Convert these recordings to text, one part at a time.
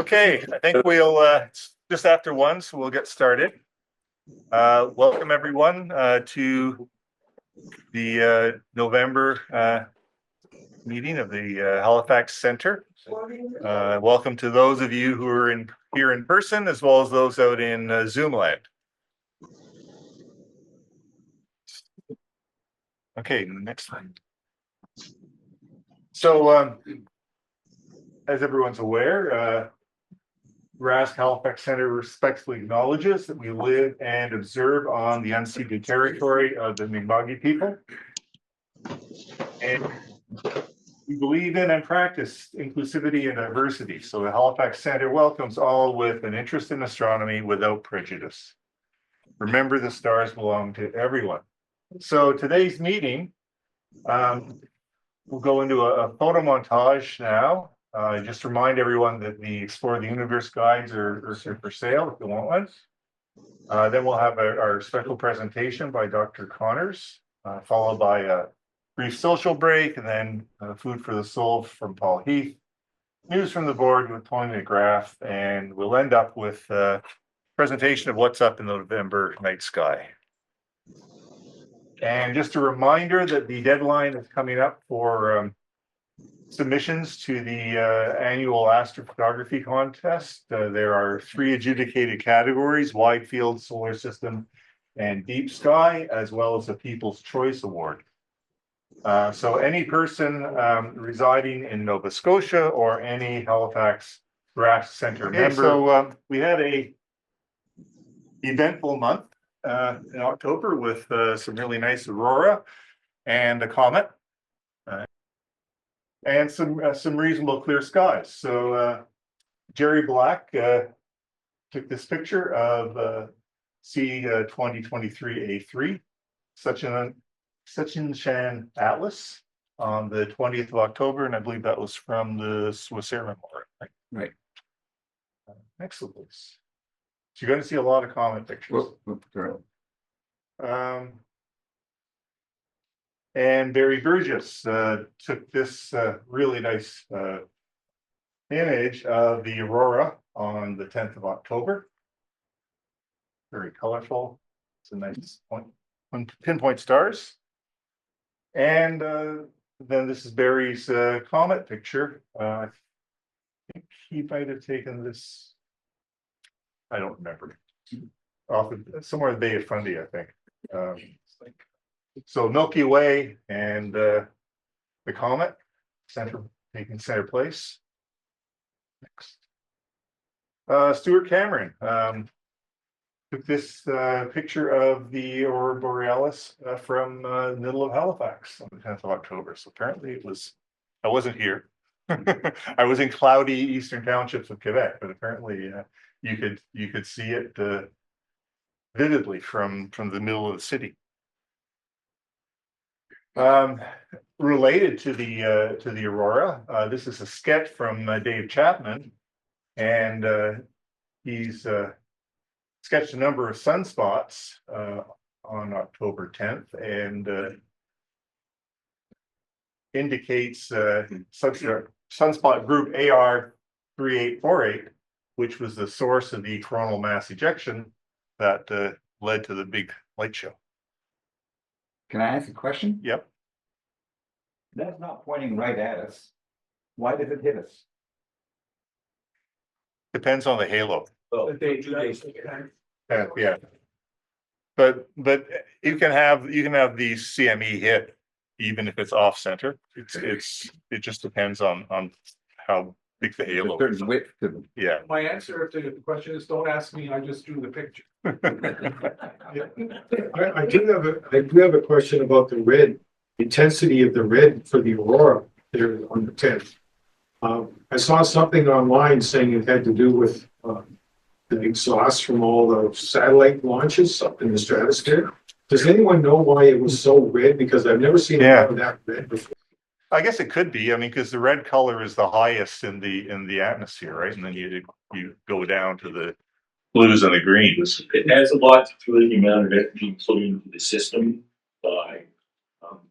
Okay, I think we'll it's just after 1, so we'll get started. Welcome everyone to the November meeting of the Halifax Center. Welcome to those of you who are here in person, as well as those out in Zoom land. Okay, next slide. So, as everyone's aware, RASC Halifax Center respectfully acknowledges that we live and observe on the unceded territory of the Mi'kmaq people. And we believe in and practice inclusivity and diversity. So the Halifax Center welcomes all with an interest in astronomy without prejudice. Remember, the stars belong to everyone. So today's meeting, we'll go into a photo montage now. Just remind everyone that the Explore the Universe guides are for sale if you want one. Then we'll have our special presentation by Dr. Connors, followed by a brief social break, and then food for the soul from Paul Heath, news from the board with Tony McGrath, and we'll end up with a presentation of what's up in the November night sky. And just a reminder that the deadline is coming up for submissions to the annual astrophotography contest. There are 3 adjudicated categories: wide field, solar system, and deep sky, as well as a People's Choice Award. So any person residing in Nova Scotia or any Halifax RASC Center member. So we had a eventful month in October with some really nice aurora and a comet. And some reasonable clear skies. So Jerry Black took this picture of C2023A3, Sachin Atlas, on the 20th of October, and I believe that was from the Swiss Air Memorial. Right. Next one, please. So you're going to see a lot of comet pictures. And Barry Burgess took this really nice image of the aurora on the 10th of October. Very colorful. It's a nice pinpoint stars. And then this is Barry's comet picture. I think he might have taken this. I don't remember. Off of, somewhere in the Bay of Fundy, I think. So Milky Way and the comet taking center place. Next, Stuart Cameron took this picture of the aurora borealis from the middle of Halifax on the 10th of October. So apparently it was. I wasn't here. I was in cloudy eastern townships of Quebec, but apparently you could see it vividly from the middle of the city. Related to the aurora, this is a sketch from Dave Chapman, and he's sketched a number of sunspots on October 10th, and indicates sunspot group AR3848, which was the source of the coronal mass ejection that led to the big light show. Can I ask a question? Yep. That's not pointing right at us. Why did it hit us? Depends on the halo. Well, Yeah. But you can have the CME hit even if it's off center. It just depends on how big the halo is. Certain width to them. Yeah. my answer to the question is, don't ask me, I just drew the picture. I do have a question about the red intensity of the red for the aurora there on the 10th. I saw something online saying it had to do with the exhaust from all the satellite launches up in the stratosphere. Does anyone know why it was so red? Because I've never seen it that red before. I guess it could be. I mean, because the red color is the highest in the atmosphere, right? And then you go down to the blues and the greens. It has a lot to do with the amount of energy put into the system by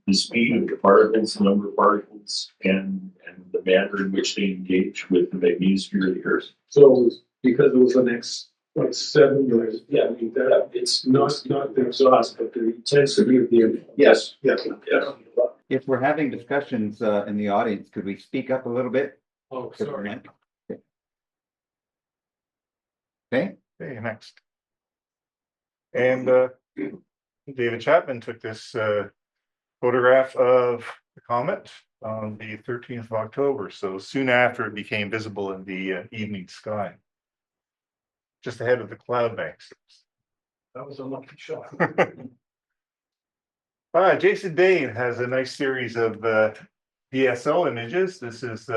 the speed of the particles, the number of particles satellites and the manner in which they engage with the magnetosphere of the Earth. So it was because it was the next, like, 7 years, yeah, I mean, that, it's not the exhaust, but the intensity of the. Yes. Yeah. Yes. If we're having discussions in the audience, could we speak up a little bit? Oh, sorry. Okay, Okay, next. And David Chapman took this photograph of the comet on the 13th of October, so soon after it became visible in the evening sky. Just ahead of the cloud banks. That was a lucky shot. Jason Dane has a nice series of DSO images. This is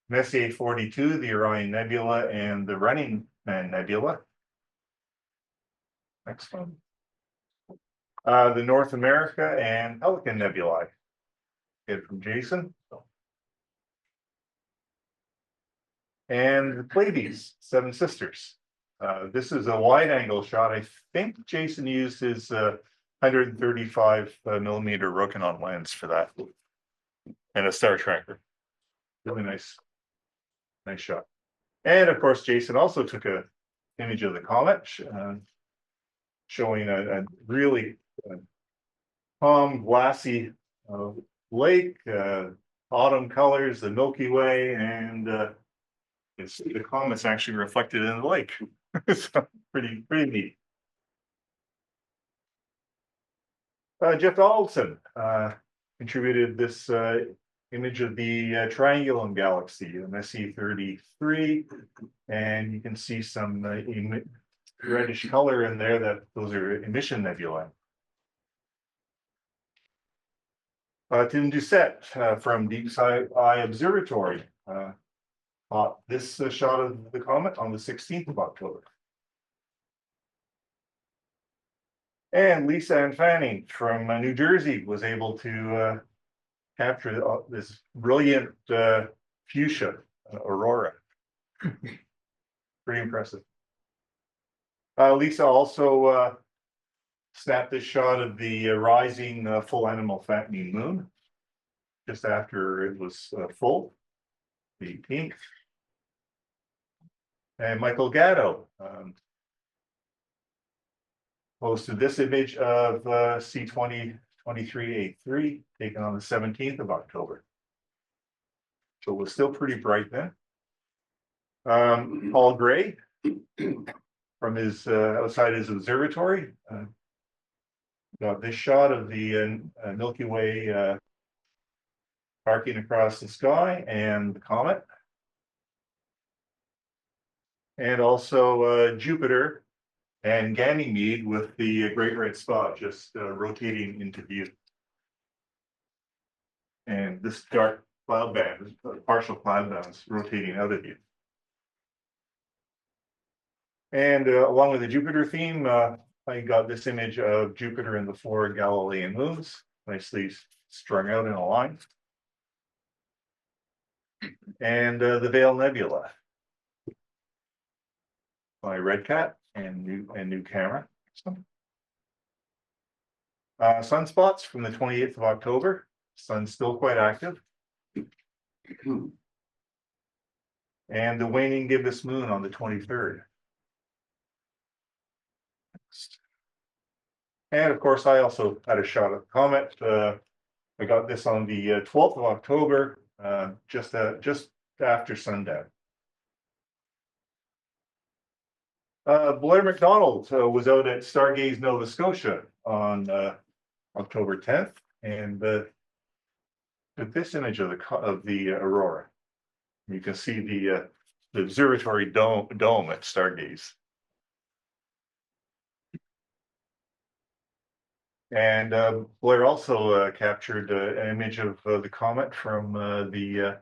Messier 42, the Orion Nebula, and the Running Man Nebula. Next one. The North America and Pelican Nebulae. Get from Jason. And the Pleiades, Seven Sisters. This is a wide angle shot. I think Jason used his 135 millimeter Rokinon lens for that. And a star tracker. Really nice shot. And of course, Jason also took a image of the comet, showing a really calm, glassy lake, autumn colors, the Milky Way, and the comet's actually reflected in the lake. So pretty neat. Jeff Donaldson contributed this image of the Triangulum Galaxy, MSE 33, and you can see some reddish color in there. That those are emission nebulae. Tim Doucette from Deep Sky Observatory caught this shot of the comet on the 16th of October. And Lisa Ann Fanning from New Jersey was able to capture this brilliant fuchsia aurora. Pretty impressive. Lisa also snapped this shot of the rising full animal fattening moon just after it was full, the 18th. And Michael Gatto posted this image of C2023A3 taken on the 17th of October. So it was still pretty bright then. Paul Gray from his outside his observatory got this shot of the Milky Way arcing across the sky and the comet. And also Jupiter and Ganymede with the Great Red Spot just rotating into view. And this dark cloud band, partial cloud bands rotating out of view. And along with the Jupiter theme, I got this image of Jupiter and the 4 Galilean moons, nicely strung out in a line. And the Veil Nebula by Red Cat and new camera. Sunspots from the 28th of October. Sun's still quite active. And the waning gibbous moon on the 23rd. And of course, I also had a shot of the comet. I got this on the 12th of October, just after sundown. Blair McDonald was out at Stargaze, Nova Scotia on October 10th, and took this image of the aurora. You can see the observatory dome at Stargaze. And Blair also captured an image of the comet from the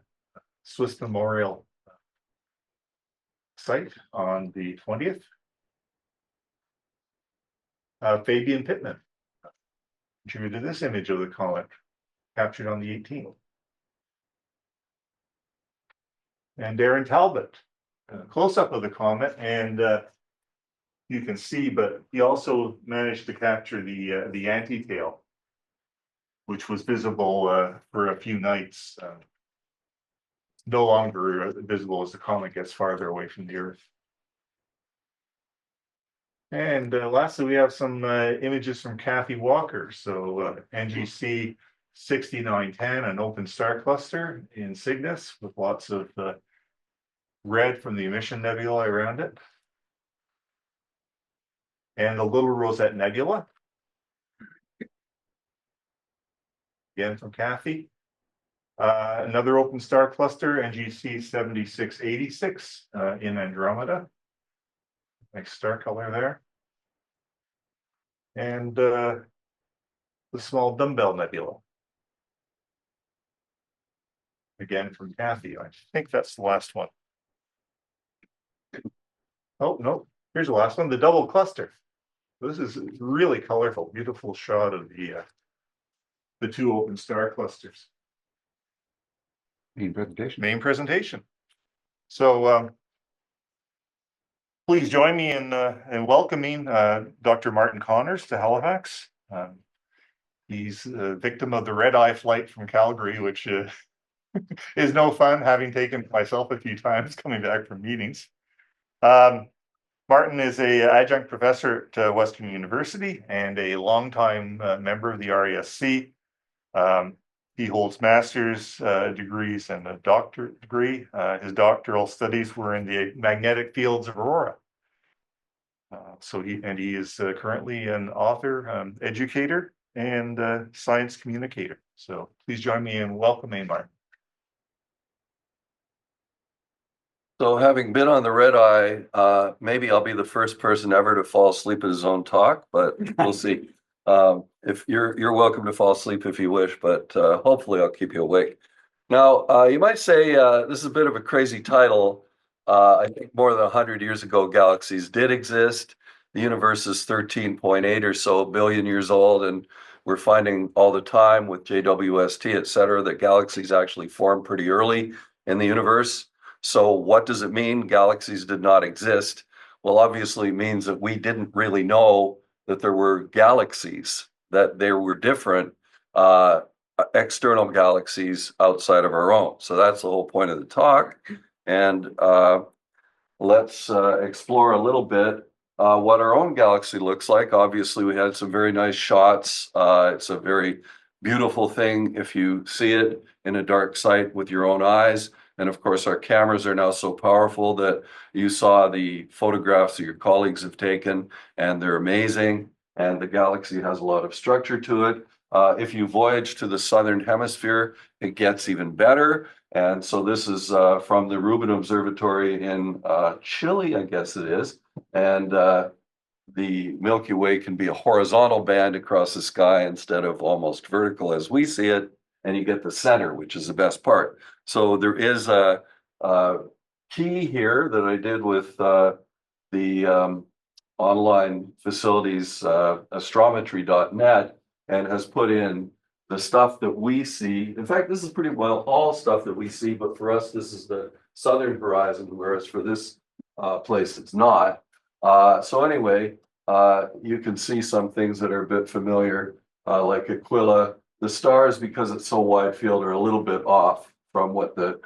Swiss Memorial site on the 20th. Fabian Pittman contributed this image of the comet captured on the 18th. And Darren Talbot, close-up of the comet, and you can see, but he also managed to capture the anti-tail which was visible for a few nights. No longer visible as the comet gets farther away from the Earth. And lastly, we have some images from Kathy Walker. So NGC 6910, an open star cluster in Cygnus with lots of red from the emission nebula around it. And the Little Rosette Nebula. Again from Kathy. Another open star cluster, NGC 7686 in Andromeda. Nice star color there. And the small Dumbbell Nebula. Again from Kathy. I think that's the last one. Oh, no, here's the last one, the double cluster. This is really colorful, beautiful shot of the two open star clusters. Main presentation. Main presentation. So please join me in welcoming Dr. Martin Connors to Halifax. He's a victim of the red-eye flight from Calgary, which is no fun, having taken myself a few times coming back from meetings. Martin is an adjunct professor at Western University and a longtime member of the RASC. He holds master's degrees and a doctorate degree. His doctoral studies were in the magnetic fields of aurora. He is currently an author, educator, and science communicator. So please join me in welcoming Martin. So having been on the red eye, maybe I'll be the first person ever to fall asleep at his own talk, but we'll see. If you're welcome to fall asleep if you wish, but hopefully I'll keep you awake. Now, you might say this is a bit of a crazy title. I think more than 100 years ago, galaxies did exist. The universe is 13.8 or so billion years old, and we're finding all the time with JWST, et cetera, that galaxies actually formed pretty early in the universe. So what does it mean galaxies did not exist? Well, obviously it means that we didn't really know that there were galaxies, that there were different external galaxies outside of our own. So that's the whole point of the talk. And let's explore a little bit what our own galaxy looks like. Obviously, we had some very nice shots. It's a very beautiful thing if you see it in a dark site with your own eyes. And of course, our cameras are now so powerful that you saw the photographs that your colleagues have taken, and they're amazing. And the galaxy has a lot of structure to it. If you voyage to the southern hemisphere, it gets even better. And so this is from the Rubin Observatory in Chile, I guess it is. And the Milky Way can be a horizontal band across the sky instead of almost vertical as we see it. And you get the center, which is the best part. So there is a key here that I did with the online facilities, astrometry.net, and has put in the stuff that we see. In fact, this is pretty well all stuff that we see, but for us, this is the southern horizon, whereas for this place, it's not. So anyway, you can see some things that are a bit familiar, like Aquila. The stars, because it's so wide field, are a little bit off from what the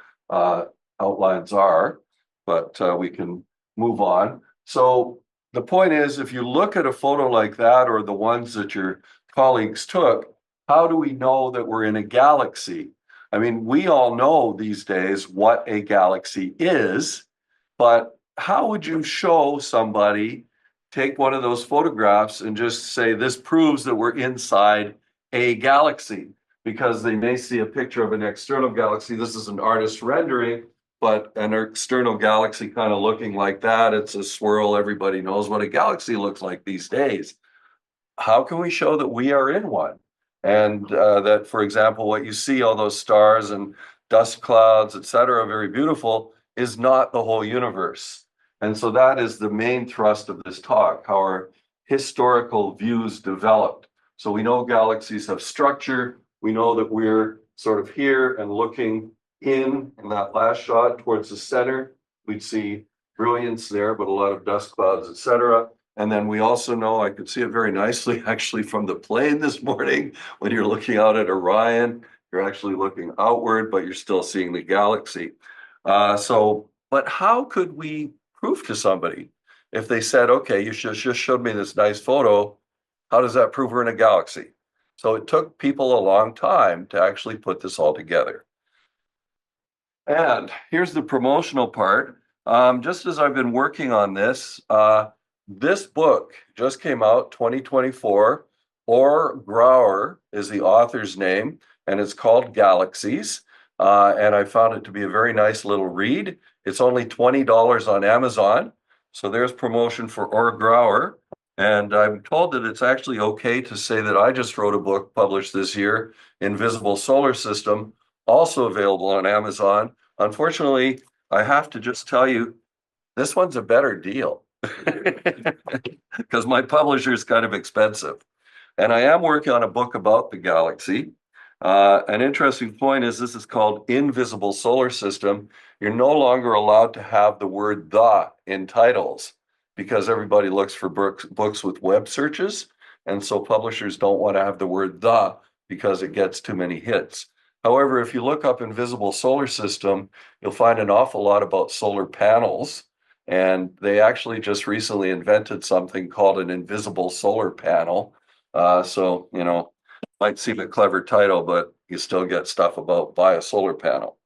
outlines are, but we can move on. So the point is, if you look at a photo like that, or the ones that your colleagues took, how do we know that we're in a galaxy? I mean, we all know these days what a galaxy is, but how would you show somebody, take one of those photographs and just say, this proves that we're inside a galaxy? Because they may see a picture of an external galaxy. This is an artist's rendering, but an external galaxy kind of looking like that. It's a swirl. Everybody knows what a galaxy looks like these days. How can we show that we are in one? And that, for example, what you see, all those stars and dust clouds, et cetera, very beautiful, is not the whole universe. And so that is the main thrust of this talk, how our historical views developed. So we know galaxies have structure. We know that we're sort of here and looking in that last shot towards the center. We'd see brilliance there, but a lot of dust clouds, et cetera. And then we also know, I could see it very nicely actually from the plane this morning, when you're looking out at Orion, you're actually looking outward, but you're still seeing the galaxy. But how could we prove to somebody if they said, okay, you just showed me this nice photo, how does that prove we're in a galaxy? So it took people a long time to actually put this all together. And here's the promotional part. Just as I've been working on this book just came out, 2024. Or Grauer is the author's name, and it's called Galaxies. And I found it to be a very nice little read. It's only $20 on Amazon. So there's promotion for Or Grauer. And I'm told that it's actually okay to say that I just wrote a book published this year, Invisible Solar System, also available on Amazon. Unfortunately, I have to just tell you, this one's a better deal because my publisher is kind of expensive. And I am working on a book about the galaxy. An interesting point is this is called Invisible Solar System. You're no longer allowed to have the word "the" in titles because everybody looks for books with web searches. And so publishers don't want to have the word "the" because it gets too many hits. However, if you look up Invisible Solar System, you'll find an awful lot about solar panels. And they actually just recently invented something called an invisible solar panel. So, you know, might seem a clever title, but you still get stuff about buy a solar panel.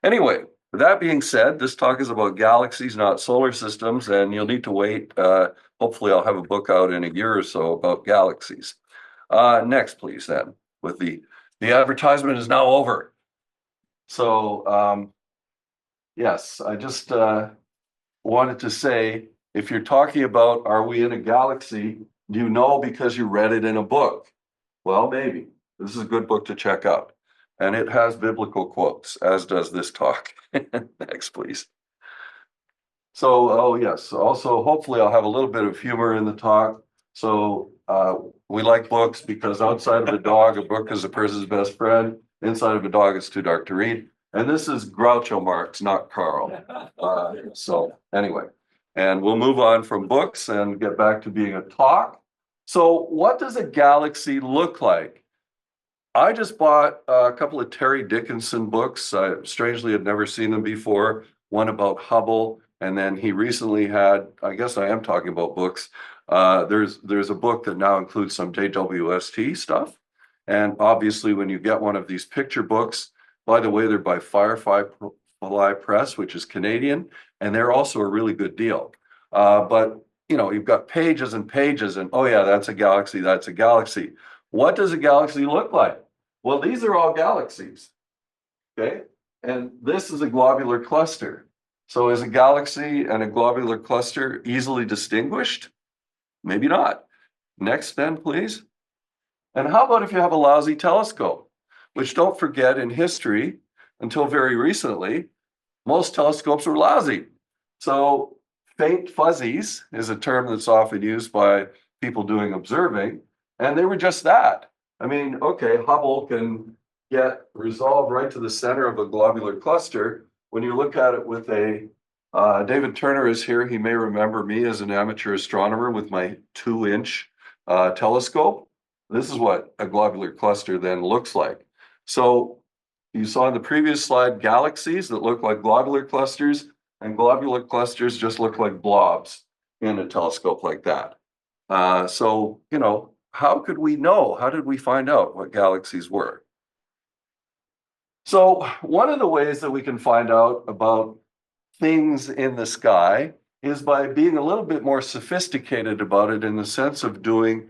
Anyway, with that being said, this talk is about galaxies, not solar systems, and you'll need to wait. Hopefully I'll have a book out in a year or so about galaxies. Next, please, then, with the advertisement is now over. So, yes, I just wanted to say, if you're talking about, are we in a galaxy? Do you know because you read it in a book? Well, maybe. This is a good book to check out. And it has biblical quotes, as does this talk. Next, please. So, oh yes, also hopefully I'll have a little bit of humor in the talk. So we like books because outside of a dog, a book is a person's best friend. Inside of a dog, it's too dark to read. And this is Groucho Marx, not Carl. So anyway, and we'll move on from books and get back to being a talk. So what does a galaxy look like? I just bought a couple of Terry Dickinson books. I strangely had never seen them before. One about Hubble, and then he recently had, I guess I am talking about books. There's a book that now includes some JWST stuff. And obviously when you get one of these picture books, by the way, they're by Firefly Press, which is Canadian, and they're also a really good deal. But you know, you've got pages and pages and, oh yeah, that's a galaxy, that's a galaxy. What does a galaxy look like? Well, these are all galaxies, okay? And this is a globular cluster. So is a galaxy and a globular cluster easily distinguished? Maybe not. Next then, please. And how about if you have a lousy telescope? Which, don't forget, in history, until very recently, most telescopes were lousy. So faint fuzzies is a term that's often used by people doing observing, and they were just that. I mean, okay, Hubble can get resolved right to the center of a globular cluster. When you look at it with a, David Turner is here, he may remember me as an amateur astronomer with my 2-inch telescope. This is what a globular cluster then looks like. So you saw in the previous slide galaxies that look like globular clusters, and globular clusters just look like blobs in a telescope like that. So, you know, how could we know? How did we find out what galaxies were? So one of the ways that we can find out about things in the sky is by being a little bit more sophisticated about it, in the sense of doing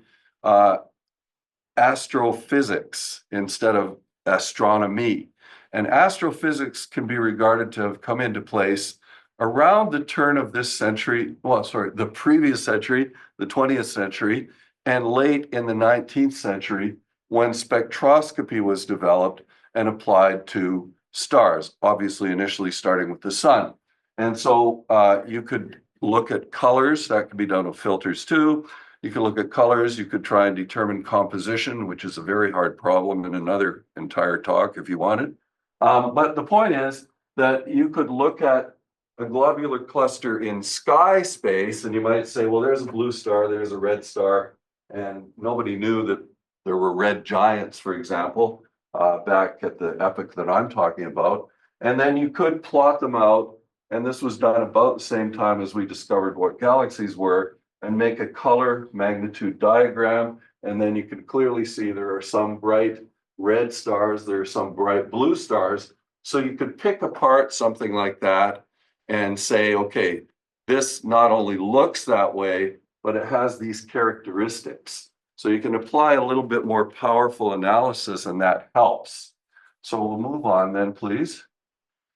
astrophysics instead of astronomy. And astrophysics can be regarded to have come into place around the turn of this century, well, sorry, the previous century, the 20th century, and late in the 19th century, when spectroscopy was developed and applied to stars, obviously initially starting with the sun. And so you could look at colors, that can be done with filters too. You could look at colors, you could try and determine composition, which is a very hard problem in another entire talk if you wanted. But the point is that you could look at a globular cluster in sky space, and you might say, well, there's a blue star, there's a red star, and nobody knew that there were red giants, for example, back at the epoch that I'm talking about. And then you could plot them out, and this was done about the same time as we discovered what galaxies were, and make a color magnitude diagram. And then you can clearly see there are some bright red stars, there are some bright blue stars. So you could pick apart something like that and say, okay, this not only looks that way, but it has these characteristics. So you can apply a little bit more powerful analysis, and that helps. So we'll move on then, please.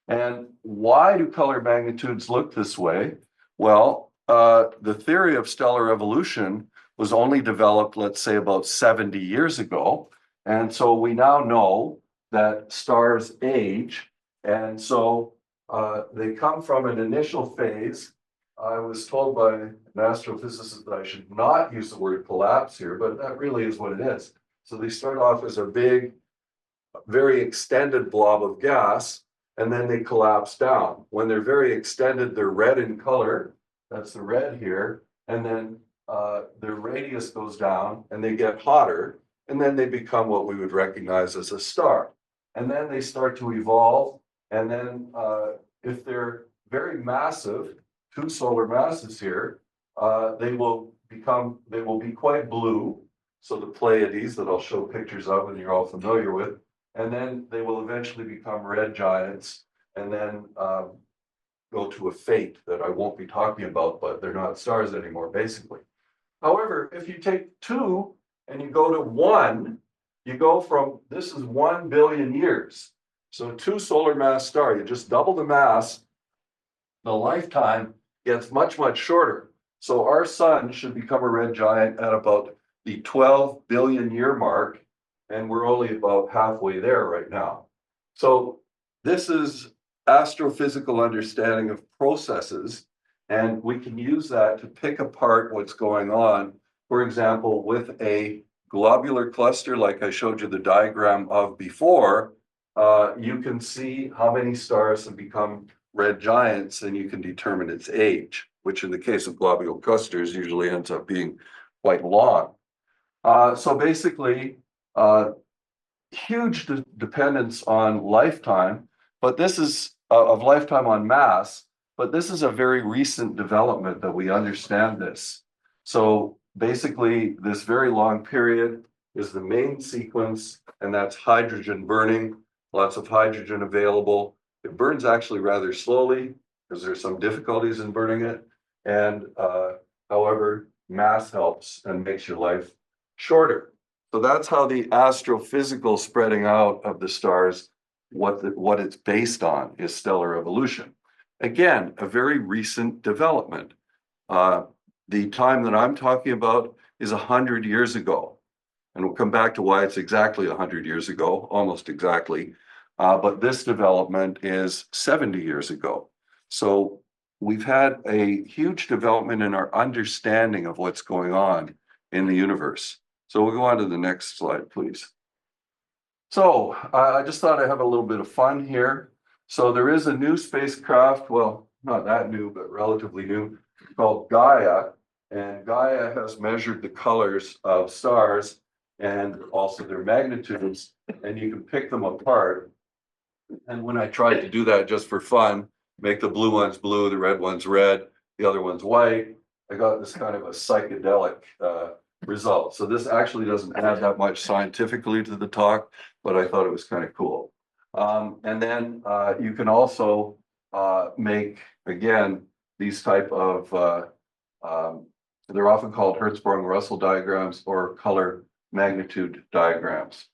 And why do color magnitudes look this way? Well, the theory of stellar evolution was only developed, let's say, about 70 years ago. And so we now know that stars age. And so they come from an initial phase. I was told by an astrophysicist that I should not use the word collapse here, but that really is what it is. So they start off as a big, very extended blob of gas, and then they collapse down. When they're very extended, they're red in color. That's the red here. And then their radius goes down and they get hotter. And then they become what we would recognize as a star. And then they start to evolve. And then if they're very massive, 2 solar masses here, they will be quite blue. So the Pleiades that I'll show pictures of and you're all familiar with. And then they will eventually become red giants and then go to a fate that I won't be talking about, but they're not stars anymore, basically. However, if you take 2 and you go to 1, you go from, this is 1 billion years. So 2 solar mass star, you just double the mass, the lifetime gets much, much shorter. So our sun should become a red giant at about the 12 billion year mark, and we're only about halfway there right now. So this is astrophysical understanding of processes, and we can use that to pick apart what's going on. For example, with a globular cluster, like I showed you the diagram of before, you can see how many stars have become red giants, and you can determine its age, which in the case of globular clusters usually ends up being quite long. So basically, huge dependence on lifetime, but this is of lifetime on mass, but this is a very recent development that we understand this. So basically, this very long period is the main sequence, and that's hydrogen burning, lots of hydrogen available. It burns actually rather slowly because there's some difficulties in burning it. And however, mass helps and makes your life shorter. So that's how the astrophysical spreading out of the stars, what it's based on is stellar evolution. Again, a very recent development. The time that I'm talking about is 100 years ago. And we'll come back to why it's exactly 100 years ago, almost exactly. But this development is 70 years ago. So we've had a huge development in our understanding of what's going on in the universe. So we'll go on to the next slide, please. So I just thought I'd have a little bit of fun here. So there is a new spacecraft, well, not that new, but relatively new, called Gaia. And Gaia has measured the colors of stars and also their magnitudes, and you can pick them apart. And when I tried to do that just for fun, make the blue ones blue, the red ones red, the other ones white, I got this kind of a psychedelic result. So this actually doesn't add that much scientifically to the talk, but I thought it was kind of cool. And then you can also make, again, these type of, they're often called Hertzsprung-Russell diagrams or color magnitude diagrams.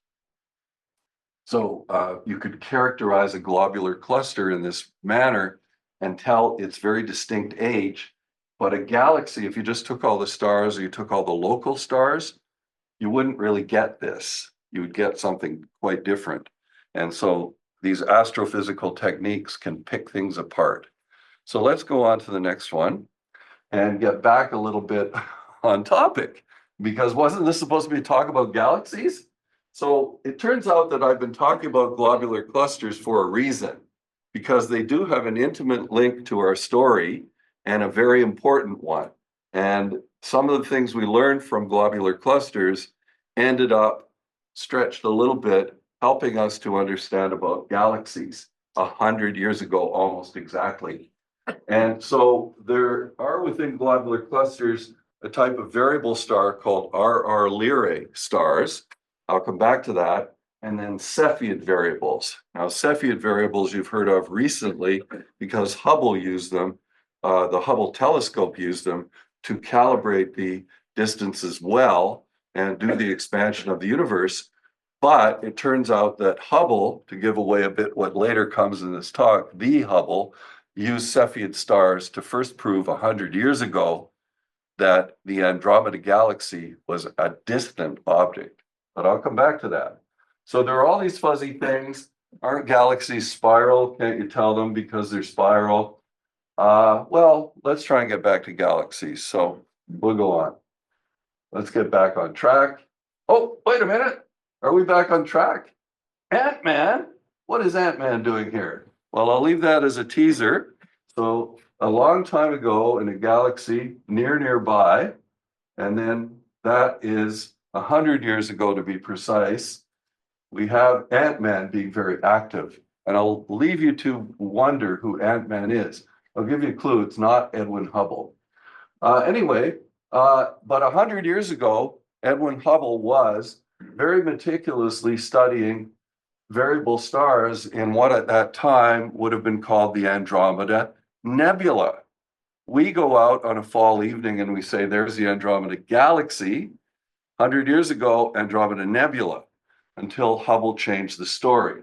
So you could characterize a globular cluster in this manner and tell its very distinct age. But a galaxy, if you just took all the stars or you took all the local stars, you wouldn't really get this. You would get something quite different. And so these astrophysical techniques can pick things apart. So let's go on to the next one and get back a little bit on topic, because wasn't this supposed to be a talk about galaxies? So it turns out that I've been talking about globular clusters for a reason, because they do have an intimate link to our story and a very important one. And some of the things we learned from globular clusters ended up stretched a little bit, helping us to understand about galaxies 100 years ago, almost exactly. And so there are within globular clusters a type of variable star called RR Lyrae stars. I'll come back to that. And then Cepheid variables. Now, Cepheid variables you've heard of recently because Hubble used them, the Hubble telescope used them to calibrate the distance as well and do the expansion of the universe. But it turns out that Hubble, to give away a bit what later comes in this talk, the Hubble used Cepheid stars to first prove 100 years ago that the Andromeda Galaxy was a distant object. But I'll come back to that. So there are all these fuzzy things. Aren't galaxies spiral? Can't you tell them because they're spiral? Well, let's try and get back to galaxies. So we'll go on. Let's get back on track. Oh, wait a minute. Are we back on track? Ant-Man? What is Ant-Man doing here? Well, I'll leave that as a teaser. So a long time ago in a galaxy nearby, and then that is 100 years ago to be precise, we have Ant-Man being very active. And I'll leave you to wonder who Ant-Man is. I'll give you a clue. It's not Edwin Hubble. Anyway, but 100 years ago, Edwin Hubble was very meticulously studying variable stars in what at that time would have been called the Andromeda Nebula. We go out on a fall evening and we say, there's the Andromeda Galaxy. 100 years ago, Andromeda Nebula, until Hubble changed the story.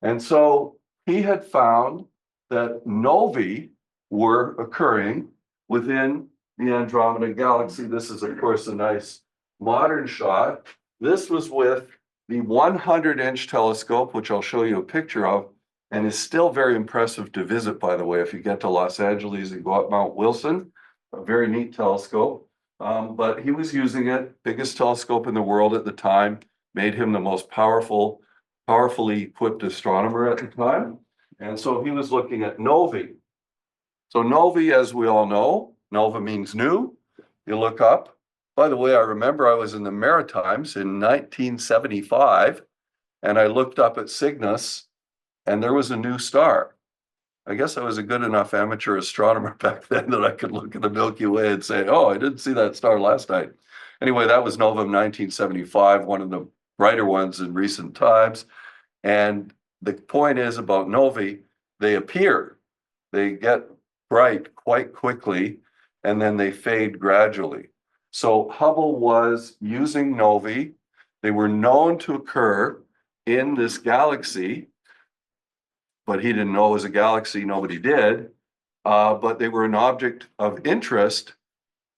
And so he had found that novae were occurring within the Andromeda Galaxy. This is, of course, a nice modern shot. This was with the 100-inch telescope, which I'll show you a picture of, and is still very impressive to visit, by the way, if you get to Los Angeles and go up Mount Wilson, a very neat telescope. But he was using it, biggest telescope in the world at the time, made him the most powerfully equipped astronomer at the time. And so he was looking at novae. So novae, as we all know, nova means new. You look up. By the way, I remember I was in the Maritimes in 1975, and I looked up at Cygnus, and there was a new star. I guess I was a good enough amateur astronomer back then that I could look at the Milky Way and say, oh, I didn't see that star last night. Anyway, that was Novum 1975, one of the brighter ones in recent times. And the point is about novae, they appear, they get bright quite quickly, and then they fade gradually. So Hubble was using novae. They were known to occur in this galaxy, but he didn't know it was a galaxy, nobody did. But they were an object of interest,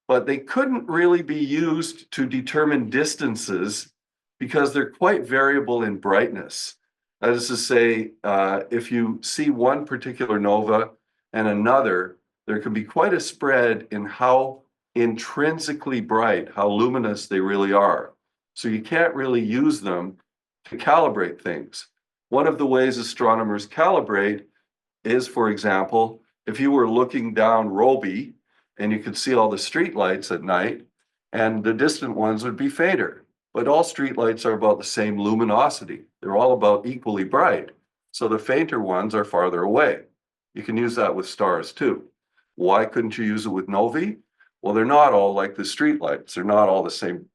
but they couldn't really be used to determine distances because they're quite variable in brightness. That is to say, if you see one particular nova and another, there can be quite a spread in how intrinsically bright, how luminous they really are. So you can't really use them to calibrate things. One of the ways astronomers calibrate is, for example, if you were looking down Roby and you could see all the streetlights at night, and the distant ones would be fainter. But all streetlights are about the same luminosity. They're all about equally bright. So the fainter ones are farther away. You can use that with stars too. Why couldn't you use it with novae? Well, they're not all like the streetlights. They're not all the same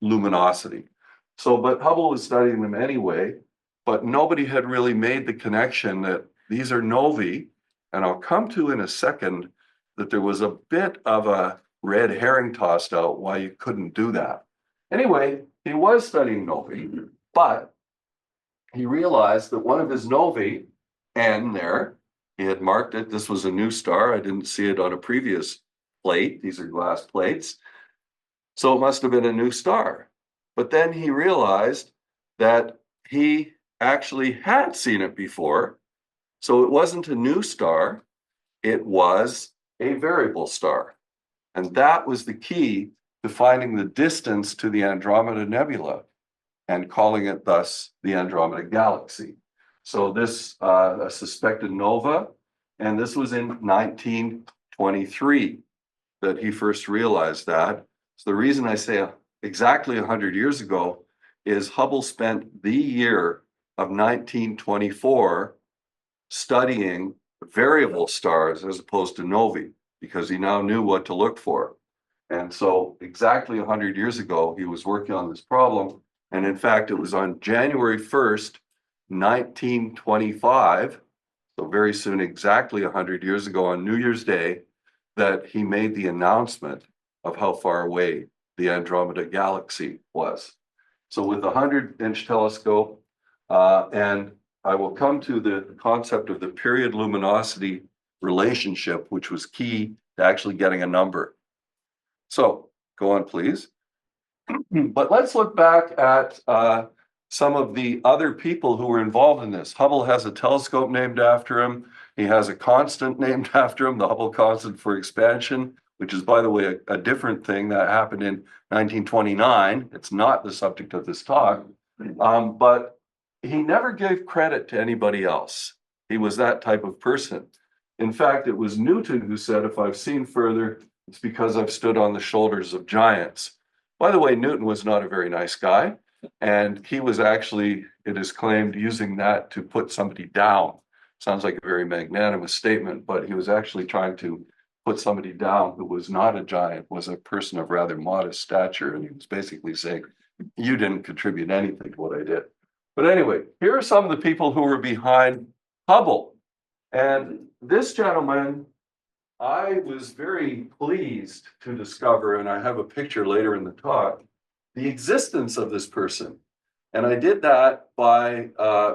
luminosity. So, but Hubble was studying them anyway, but nobody had really made the connection that these are novae. And I'll come to in a second that there was a bit of a red herring tossed out why you couldn't do that. Anyway, he was studying novae, but he realized that one of his novae, N there, he had marked it. This was a new star. I didn't see it on a previous plate. These are glass plates. So it must have been a new star. But then he realized that he actually had seen it before. So it wasn't a new star. It was a variable star. And that was the key to finding the distance to the Andromeda Nebula and calling it thus the Andromeda Galaxy. So this, a suspected nova, and this was in 1923 that he first realized that. So the reason I say exactly 100 years ago is Hubble spent the year of 1924 studying variable stars as opposed to novae, because he now knew what to look for. And so exactly 100 years ago, he was working on this problem. And in fact, it was on January 1st, 1925, so very soon, exactly 100 years ago on New Year's Day, that he made the announcement of how far away the Andromeda Galaxy was. So with a 100-inch telescope, and I will come to the concept of the period luminosity relationship, which was key to actually getting a number. So go on, please. But let's look back at some of the other people who were involved in this. Hubble has a telescope named after him. He has a constant named after him, the Hubble constant for expansion, which is, by the way, a different thing that happened in 1929. It's not the subject of this talk, but he never gave credit to anybody else. He was that type of person. In fact, it was Newton who said, if I've seen further, it's because I've stood on the shoulders of giants. By the way, Newton was not a very nice guy, and he was actually, it is claimed, using that to put somebody down. Sounds like a very magnanimous statement, but he was actually trying to put somebody down who was not a giant, was a person of rather modest stature, and he was basically saying, you didn't contribute anything to what I did. But anyway, here are some of the people who were behind Hubble. And this gentleman, I was very pleased to discover, and I have a picture later in the talk, the existence of this person. And I did that by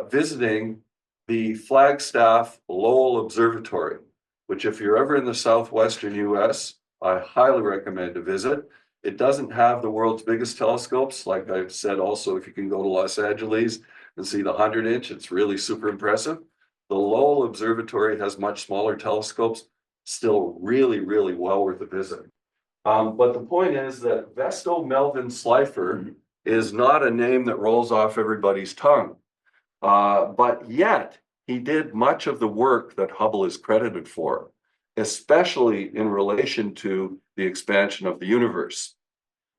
visiting the Flagstaff Lowell Observatory, which if you're ever in the southwestern US, I highly recommend to visit. It doesn't have the world's biggest telescopes. Like I've said, also, if you can go to Los Angeles and see the 100-inch, it's really super impressive. The Lowell Observatory has much smaller telescopes, still really, really well worth a visit. But the point is that Vesto Melvin Slipher is not a name that rolls off everybody's tongue. But yet he did much of the work that Hubble is credited for, especially in relation to the expansion of the universe.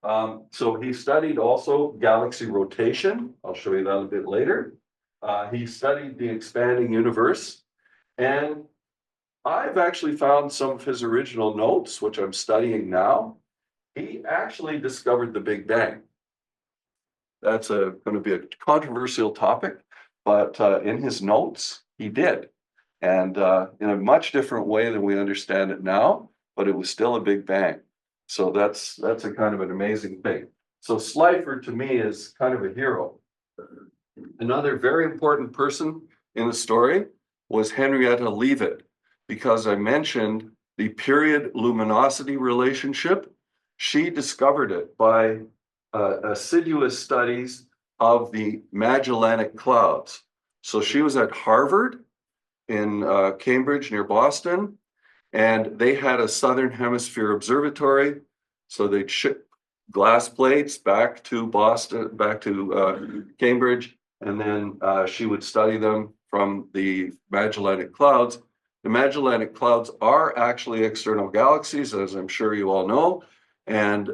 So he studied also galaxy rotation. I'll show you that a bit later. He studied the expanding universe, and I've actually found some of his original notes, which I'm studying now. He actually discovered the Big Bang. That's going to be a controversial topic, but in his notes, he did. And in a much different way than we understand it now, but it was still a Big Bang. So that's a kind of an amazing thing. So Slipher to me is kind of a hero. Another very important person in the story was Henrietta Leavitt, because I mentioned the period luminosity relationship. She discovered it by assiduous studies of the Magellanic Clouds. So she was at Harvard in Cambridge near Boston, and they had a Southern Hemisphere observatory. So they'd ship glass plates back to Boston, back to Cambridge, and then she would study them from the Magellanic Clouds. The Magellanic Clouds are actually external galaxies, as I'm sure you all know, and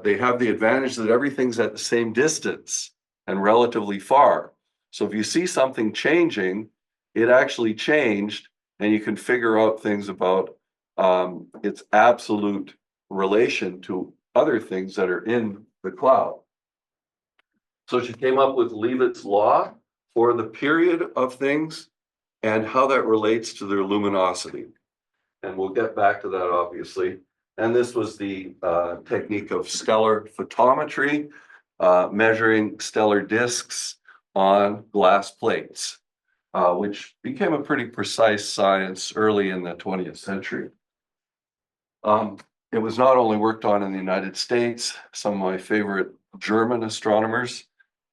they have the advantage that everything's at the same distance and relatively far. So if you see something changing, it actually changed, and you can figure out things about its absolute relation to other things that are in the cloud. So she came up with Leavitt's law for the period of things and how that relates to their luminosity. And we'll get back to that, obviously. And this was the technique of stellar photometry, measuring stellar disks on glass plates, which became a pretty precise science early in the 20th century. It was not only worked on in the United States. Some of my favorite German astronomers,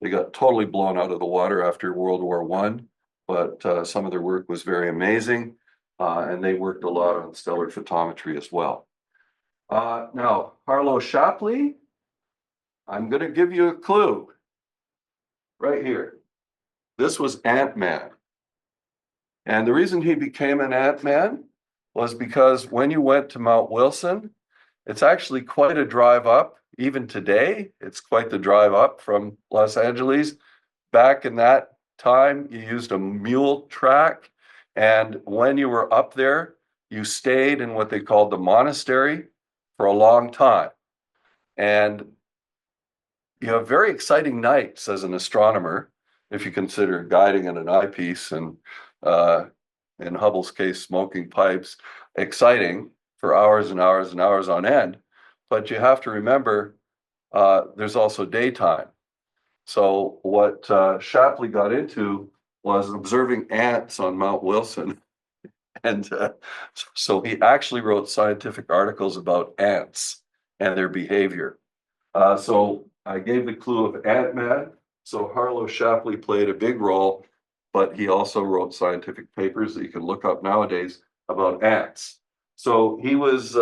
they got totally blown out of the water after World War I, but some of their work was very amazing, and they worked a lot on stellar photometry as well. Now, Harlow Shapley, I'm going to give you a clue right here. This was Ant-Man. And the reason he became an Ant-Man was because when you went to Mount Wilson, it's actually quite a drive up. Even today, it's quite the drive up from Los Angeles. Back in that time, you used a mule track. And when you were up there, you stayed in what they called the monastery for a long time. And you have very exciting nights as an astronomer, if you consider guiding in an eyepiece and in Hubble's case, smoking pipes, exciting for hours and hours and hours on end. But you have to remember, there's also daytime. So what Shapley got into was observing ants on Mount Wilson. And so he actually wrote scientific articles about ants and their behavior. So I gave the clue of Ant-Man. So Harlow Shapley played a big role, but he also wrote scientific papers that you can look up nowadays about ants. So he was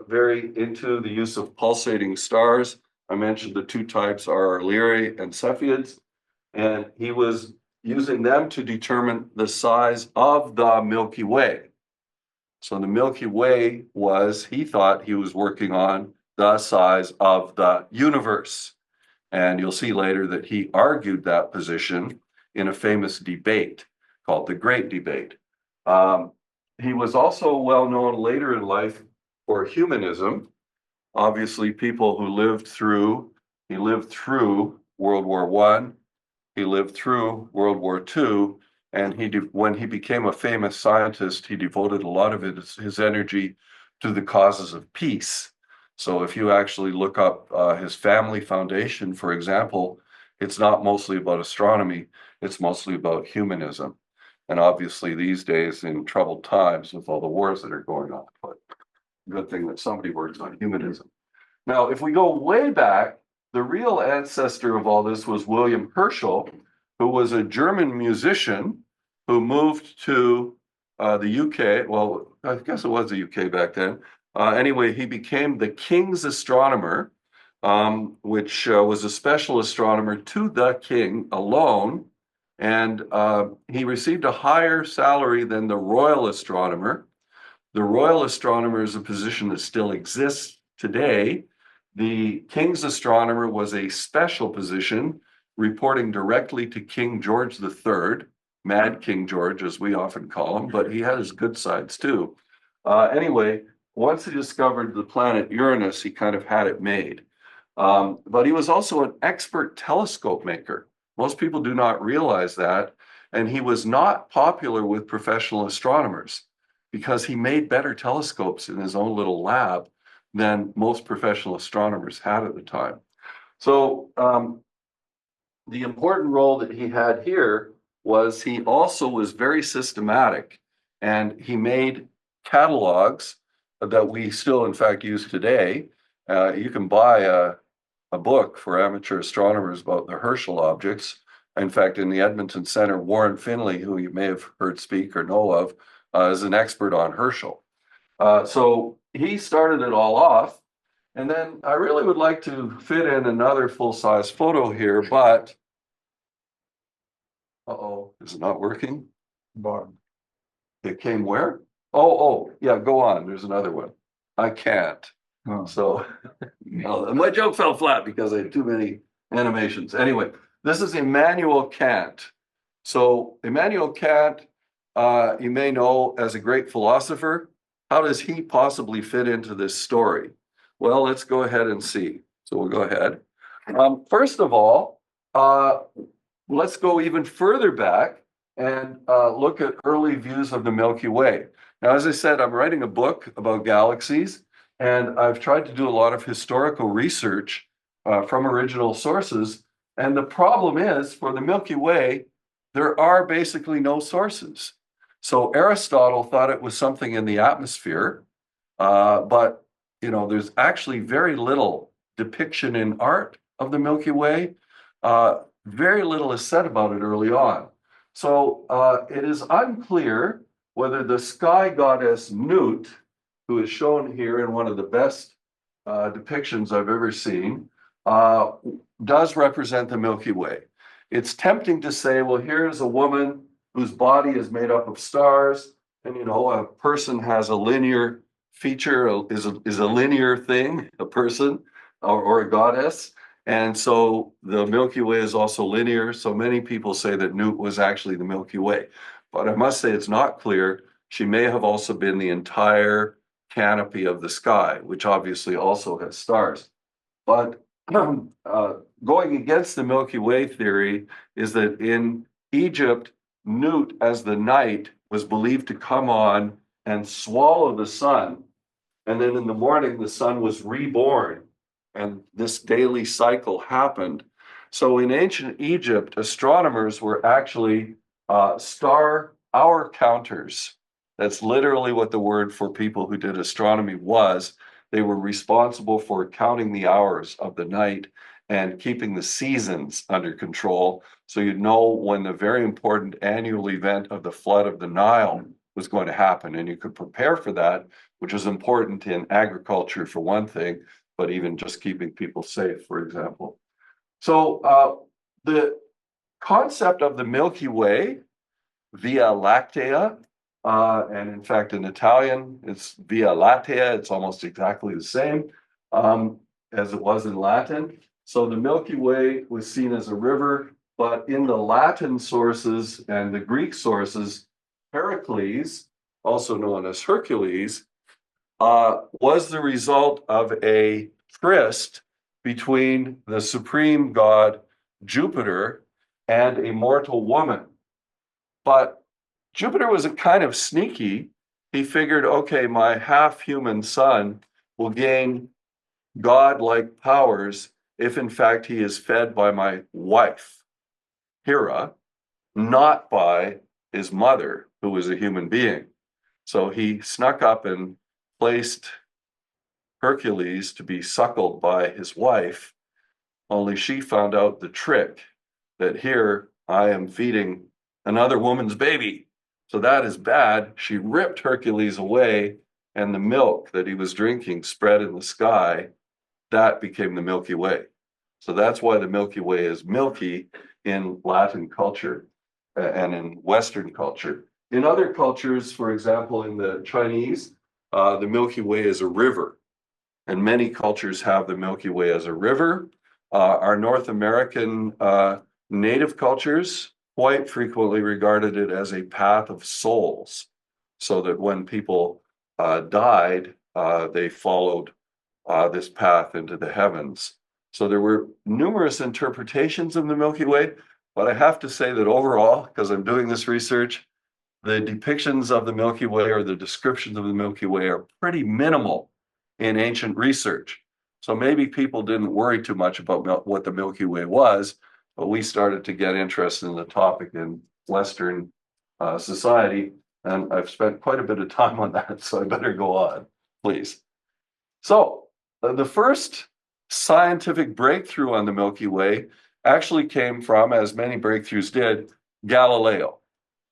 very into the use of pulsating stars. I mentioned the two types are Lyrae and Cepheids, and he was using them to determine the size of the Milky Way. So the Milky Way was, he thought he was working on the size of the universe. And you'll see later that he argued that position in a famous debate called the Great Debate. He was also well known later in life for humanism. Obviously, people who lived through, he lived through World War I, he lived through World War II, and when he became a famous scientist, he devoted a lot of his energy to the causes of peace. So if you actually look up his family foundation, for example, it's not mostly about astronomy, it's mostly about humanism. And obviously these days in troubled times with all the wars that are going on, but good thing that somebody works on humanism. Now, if we go way back, the real ancestor of all this was William Herschel, who was a German musician who moved to the UK. Well, I guess it was the UK back then. Anyway, he became the King's astronomer, which was a special astronomer to the king alone. And he received a higher salary than the royal astronomer. The royal astronomer is a position that still exists today. The King's astronomer was a special position reporting directly to King George III, Mad King George, as we often call him, but he had his good sides too. Anyway, once he discovered the planet Uranus, he kind of had it made. But he was also an expert telescope maker. Most people do not realize that. And he was not popular with professional astronomers because he made better telescopes in his own little lab than most professional astronomers had at the time. So the important role that he had here was he also was very systematic, and he made catalogs that we still in fact use today. You can buy a book for amateur astronomers about the Herschel objects. In fact, in the Edmonton Center, Warren Finley, who you may have heard speak or know of, is an expert on Herschel. So he started it all off. And then I really would like to fit in another full-size photo here, but is it not working? Bottom. It came where? Oh, yeah, go on. There's another one. I can't. Oh. So my joke fell flat because I had too many animations. Anyway, this is Immanuel Kant. So Immanuel Kant, you may know as a great philosopher. How does he possibly fit into this story? Well, let's go ahead and see. So we'll go ahead. First of all, let's go even further back and look at early views of the Milky Way. Now, as I said, I'm writing a book about galaxies, and I've tried to do a lot of historical research from original sources. And the problem is, for the Milky Way, there are basically no sources. So Aristotle thought it was something in the atmosphere, but there's actually very little depiction in art of the Milky Way. Very little is said about it early on. So it is unclear whether the sky goddess Newt, who is shown here in one of the best depictions I've ever seen, does represent the Milky Way. It's tempting to say, well, here's a woman whose body is made up of stars. And, a person has a linear feature, is a linear thing, a person or a goddess. And so the Milky Way is also linear. So many people say that Newt was actually the Milky Way. But I must say it's not clear. She may have also been the entire canopy of the sky, which obviously also has stars. But going against the Milky Way theory is that in Egypt, Newt as the night was believed to come on and swallow the sun. And then in the morning, the sun was reborn. And this daily cycle happened. So in ancient Egypt, astronomers were actually star hour counters. That's literally what the word for people who did astronomy was. They were responsible for counting the hours of the night and keeping the seasons under control. So you'd know when the very important annual event of the flood of the Nile was going to happen. And you could prepare for that, which was important in agriculture for one thing, but even just keeping people safe, for example. So the concept of the Milky Way, Via Lactea, and in fact, in Italian, it's Via Lattea. It's almost exactly the same as it was in Latin. So the Milky Way was seen as a river, but in the Latin sources and the Greek sources, Heracles, also known as Hercules, was the result of a tryst between the supreme god Jupiter and a mortal woman. But Jupiter was a kind of sneaky. He figured, okay, my half-human son will gain god-like powers if in fact he is fed by my wife, Hera, not by his mother, who was a human being. So he snuck up and placed Hercules to be suckled by his wife, only she found out the trick that here I am feeding another woman's baby. So that is bad. She ripped Hercules away, and the milk that he was drinking spread in the sky. That became the Milky Way. So that's why the Milky Way is milky in Latin culture and in Western culture. In other cultures, for example, in the Chinese, the Milky Way is a river. And many cultures have the Milky Way as a river. Our North American native cultures quite frequently regarded it as a path of souls, so that when people died, they followed this path into the heavens. So there were numerous interpretations of the Milky Way, but I have to say that overall, because I'm doing this research, the depictions of the Milky Way or the descriptions of the Milky Way are pretty minimal in ancient research. So maybe people didn't worry too much about what the Milky Way was, but we started to get interested in the topic in Western society, and I've spent quite a bit of time on that, so I better go on, please. So the first scientific breakthrough on the Milky Way actually came from, as many breakthroughs did, Galileo,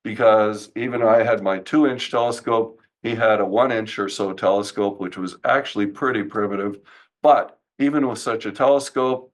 because even I had my 2-inch telescope, he had a 1-inch or so telescope, which was actually pretty primitive. But even with such a telescope,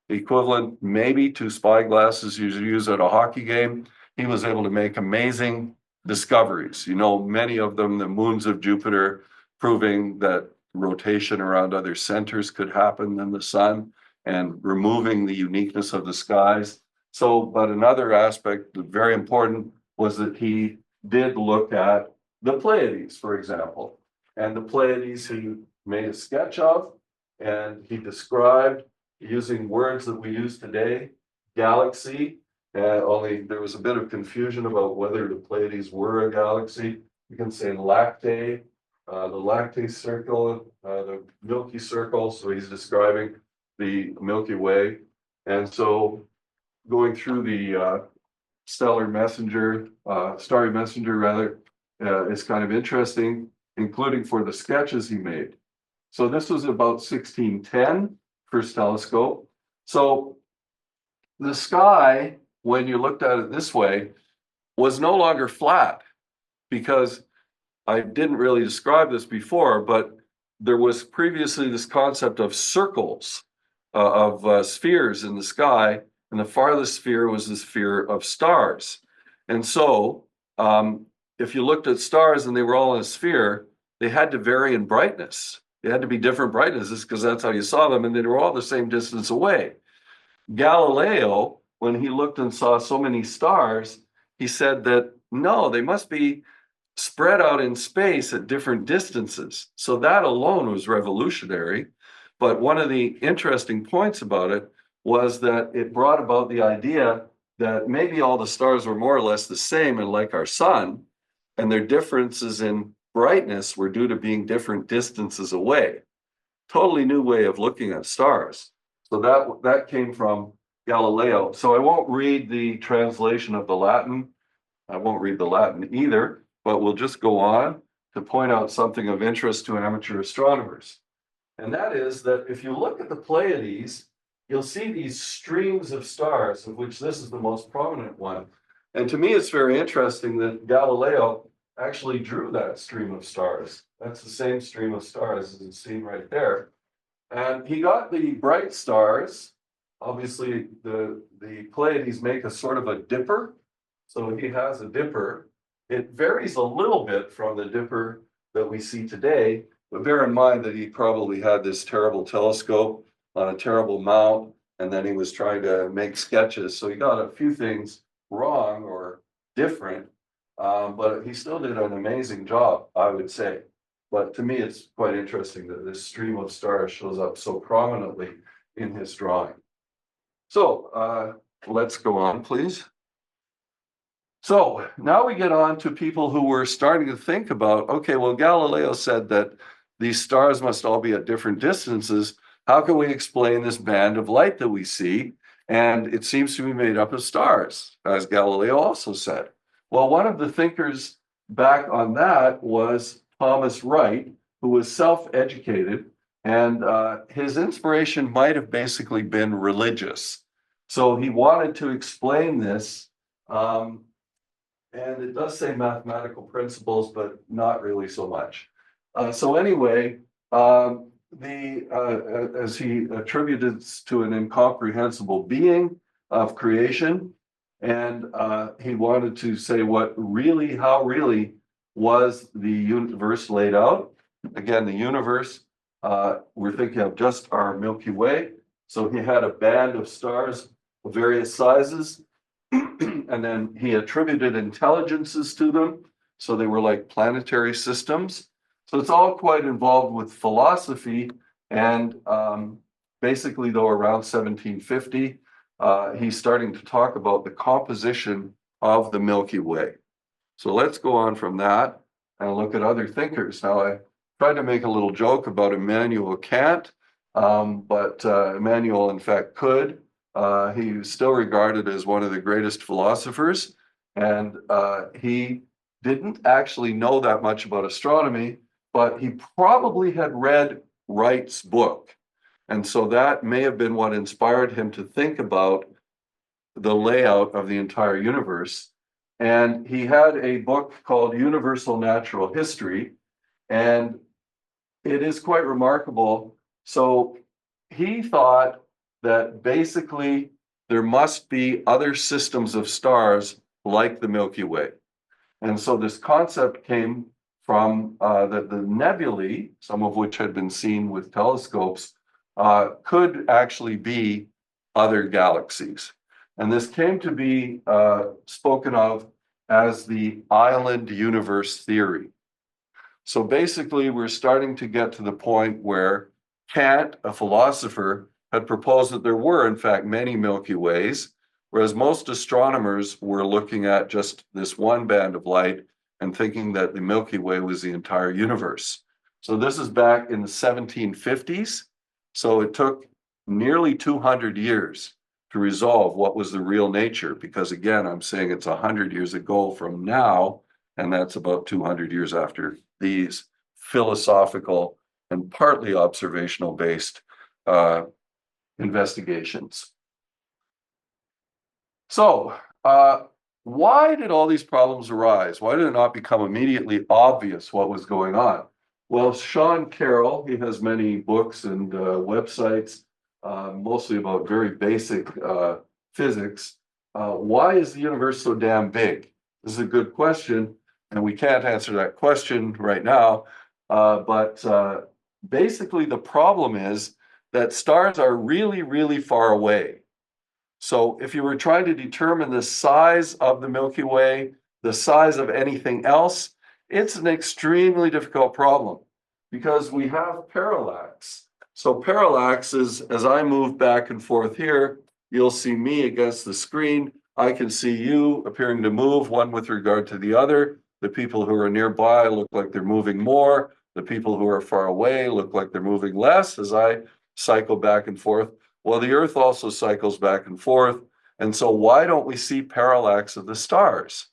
equivalent maybe to spyglasses you use at a hockey game, he was able to make amazing discoveries. Many of them, the moons of Jupiter, proving that rotation around other centers could happen than the sun, and removing the uniqueness of the skies. But another aspect, very important, was that he did look at the Pleiades, for example. And the Pleiades he made a sketch of, and he described using words that we use today, galaxy, only there was a bit of confusion about whether the Pleiades were a galaxy. You can say lactate, the lactate circle, the Milky Circle, so he's describing the Milky Way. And so going through the starry messenger rather, is kind of interesting, including for the sketches he made. So this was about 1610, first telescope. So the sky, when you looked at it this way, was no longer flat, because I didn't really describe this before, but there was previously this concept of circles, of spheres in the sky, and the farthest sphere was the sphere of stars. And so, if you looked at stars and they were all in a sphere, they had to vary in brightness. They had to be different brightnesses because that's how you saw them, and they were all the same distance away. Galileo, when he looked and saw so many stars, he said that no, they must be spread out in space at different distances. So that alone was revolutionary. But one of the interesting points about it was that it brought about the idea that maybe all the stars were more or less the same and like our sun, and their differences in brightness were due to being different distances away. Totally new way of looking at stars. So that came from Galileo. So I won't read the translation of the Latin. I won't read the Latin either, but we'll just go on to point out something of interest to amateur astronomers. And that is that if you look at the Pleiades, you'll see these streams of stars, of which this is the most prominent one. And to me, it's very interesting that Galileo actually drew that stream of stars. That's the same stream of stars as it's seen right there. And he got the bright stars. Obviously, the Pleiades make a sort of a dipper. So he has a dipper. It varies a little bit from the dipper that we see today, but bear in mind that he probably had this terrible telescope on a terrible mount, and then he was trying to make sketches. So he got a few things wrong or different, but he still did an amazing job, I would say. But to me, it's quite interesting that this stream of stars shows up so prominently in his drawing. So let's go on, please. So now we get on to people who were starting to think about, okay, well, Galileo said that these stars must all be at different distances. How can we explain this band of light that we see? And it seems to be made up of stars, as Galileo also said. Well, one of the thinkers back on that was Thomas Wright, who was self-educated, and his inspiration might have basically been religious. So he wanted to explain this, and it does say mathematical principles, but not really so much. So anyway, as he attributed to an incomprehensible being of creation, and he wanted to say how really was the universe laid out. Again, the universe, we're thinking of just our Milky Way. So he had a band of stars of various sizes, and then he attributed intelligences to them. So they were like planetary systems. So it's all quite involved with philosophy. And basically, though, around 1750, he's starting to talk about the composition of the Milky Way. So let's go on from that and look at other thinkers. Now, I tried to make a little joke about Immanuel Kant, but Immanuel, in fact, could. He was still regarded as one of the greatest philosophers, and he didn't actually know that much about astronomy, but he probably had read Wright's book. And so that may have been what inspired him to think about the layout of the entire universe. And he had a book called Universal Natural History, and it is quite remarkable. So he thought that basically there must be other systems of stars like the Milky Way. And so this concept came from that the nebulae, some of which had been seen with telescopes, could actually be other galaxies. And this came to be spoken of as the island universe theory. So basically, we're starting to get to the point where Kant, a philosopher, had proposed that there were, in fact, many Milky Ways, whereas most astronomers were looking at just this one band of light and thinking that the Milky Way was the entire universe. So this is back in the 1750s. So it took nearly 200 years to resolve what was the real nature, because again, I'm saying it's 100 years ago from now, and that's about 200 years after these philosophical and partly observational based investigations. So why did all these problems arise? Why did it not become immediately obvious what was going on? Well, Sean Carroll, he has many books and websites, mostly about very basic physics. Why is the universe so damn big? This is a good question, and we can't answer that question right now. But basically, the problem is that stars are really, really far away. So if you were trying to determine the size of the Milky Way, the size of anything else, it's an extremely difficult problem because we have parallax. So parallax is, as I move back and forth here, you'll see me against the screen. I can see you appearing to move, one with regard to the other. The people who are nearby look like they're moving more. The people who are far away look like they're moving less as I cycle back and forth. Well, the Earth also cycles back and forth. And so why don't we see parallax of the stars?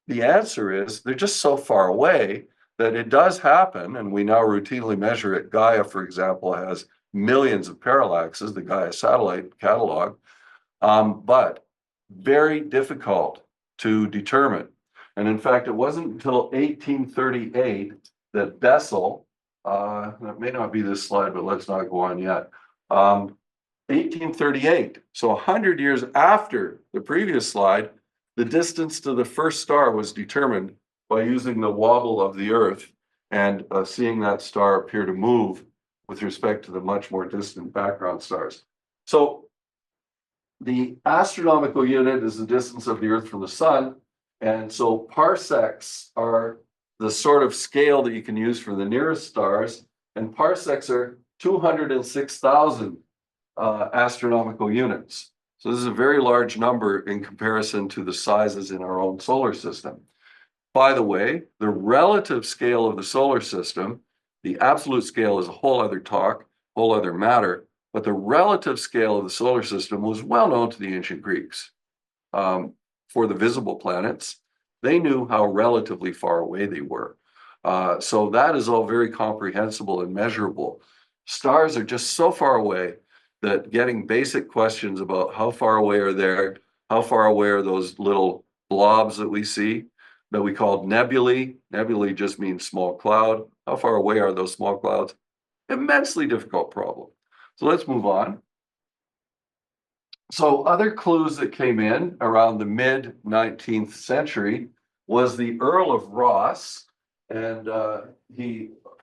The answer is they're just so far away that it does happen. And we now routinely measure it. Gaia, for example, has millions of parallaxes, the Gaia satellite catalog, but very difficult to determine. And in fact, it wasn't until 1838 that Bessel, that may not be this slide, but let's not go on yet. 1838, so 100 years after the previous slide, the distance to the first star was determined by using the wobble of the Earth and seeing that star appear to move with respect to the much more distant background stars. So the astronomical unit is the distance of the Earth from the sun. And so parsecs are the sort of scale that you can use for the nearest stars. And parsecs are 206,000 astronomical units. So this is a very large number in comparison to the sizes in our own solar system. By the way, the relative scale of the solar system, the absolute scale is a whole other talk, whole other matter, but the relative scale of the solar system was well known to the ancient Greeks. For the visible planets, they knew how relatively far away they were. So that is all very comprehensible and measurable. Stars are just so far away that getting basic questions about how far away are they, how far away are those little blobs that we see, that we call nebulae. Nebulae just means small cloud. How far away are those small clouds? Immensely difficult problem. So let's move on. So other clues that came in around the mid-19th century was the Earl of Ross, and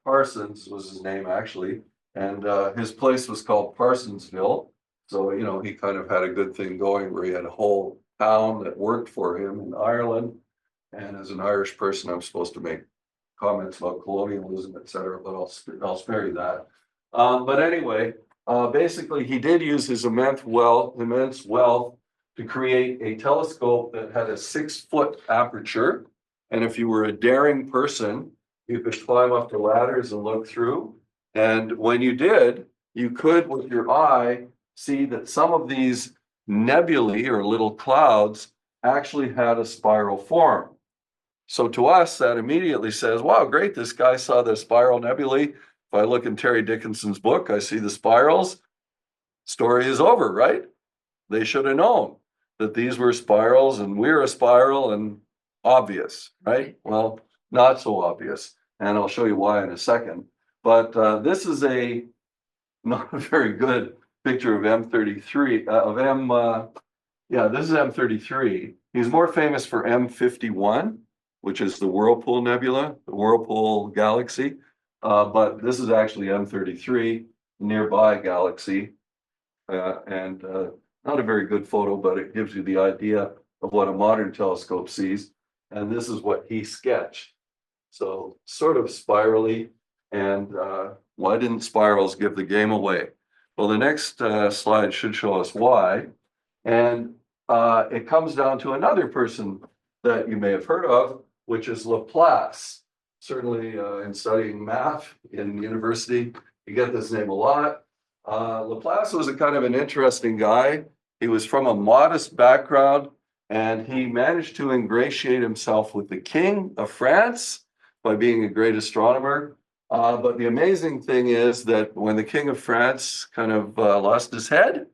Parsons was his name actually, and his place was called Parsonsville. So, you know, he kind of had a good thing going where he had a whole town that worked for him in Ireland. And as an Irish person, I'm supposed to make comments about colonialism, et cetera, but I'll spare you that. But anyway, basically, he did use his immense wealth to create a telescope that had a 6-foot aperture. And if you were a daring person, you could climb up the ladders and look through. And when you did, you could, with your eye, see that some of these nebulae or little clouds actually had a spiral form. So to us, that immediately says, wow, great, this guy saw the spiral nebulae. If I look in Terry Dickinson's book, I see the spirals. Story is over, right? They should have known that these were spirals and we're a spiral and obvious, right? Well, not so obvious. And I'll show you why in a second. But this is not a very good picture of M33, this is M33. He's more famous for M51, which is the Whirlpool Nebula, the Whirlpool Galaxy. But this is actually M33, nearby galaxy. And not a very good photo, but it gives you the idea of what a modern telescope sees. And this is what he sketched. So sort of spirally. And why didn't spirals give the game away? Well, the next slide should show us why. And it comes down to another person that you may have heard of, which is Laplace. Certainly in studying math in university, you get this name a lot. Laplace was a kind of an interesting guy. He was from a modest background, and he managed to ingratiate himself with the King of France by being a great astronomer. But the amazing thing is that when the King of France kind of lost his head,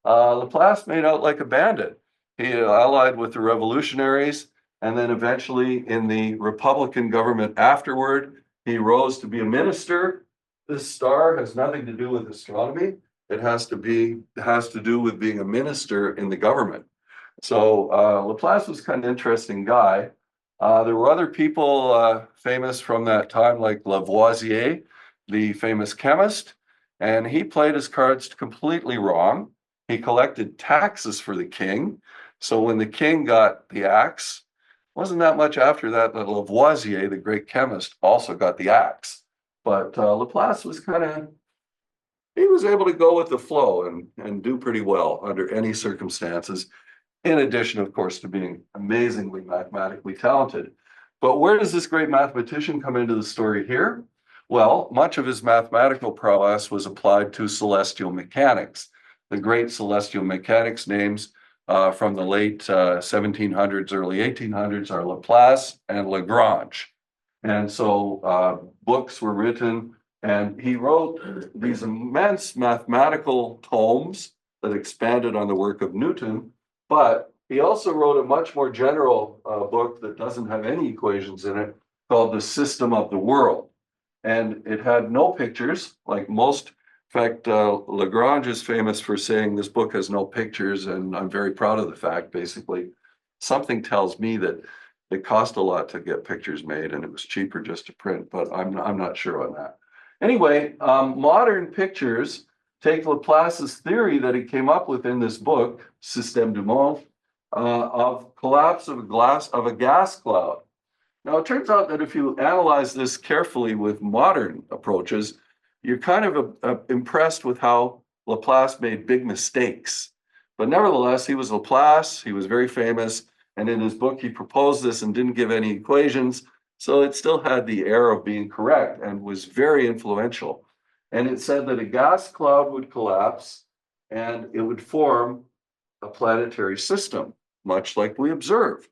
Laplace made out like a bandit. He allied with the revolutionaries, and then eventually in the Republican government afterward, he rose to be a minister. This star has nothing to do with astronomy. It has to do with being a minister in the government. So Laplace was kind of an interesting guy. There were other people famous from that time, like Lavoisier, the famous chemist, and he played his cards completely wrong. He collected taxes for the king. So when the king got the axe, wasn't that much after that that Lavoisier, the great chemist, also got the axe. But Laplace was he was able to go with the flow and do pretty well under any circumstances, in addition, of course, to being amazingly mathematically talented. But where does this great mathematician come into the story here? Well, much of his mathematical prowess was applied to celestial mechanics. The great celestial mechanics names from the late 1700s, early 1800s are Laplace and Lagrange. And so books were written, and he wrote these immense mathematical tomes that expanded on the work of Newton, but he also wrote a much more general book that doesn't have any equations in it, called The System of the World. And it had no pictures, like most. In fact, Lagrange is famous for saying this book has no pictures, and I'm very proud of the fact, basically. Something tells me that it cost a lot to get pictures made, and it was cheaper just to print, but I'm not sure on that. Anyway, modern pictures take Laplace's theory that he came up with in this book, Système du Monde, of collapse of a gas cloud. Now, it turns out that if you analyze this carefully with modern approaches, you're kind of impressed with how Laplace made big mistakes. But nevertheless, he was Laplace, he was very famous, and in his book, he proposed this and didn't give any equations, so it still had the air of being correct and was very influential. And it said that a gas cloud would collapse and it would form a planetary system, much like we observe.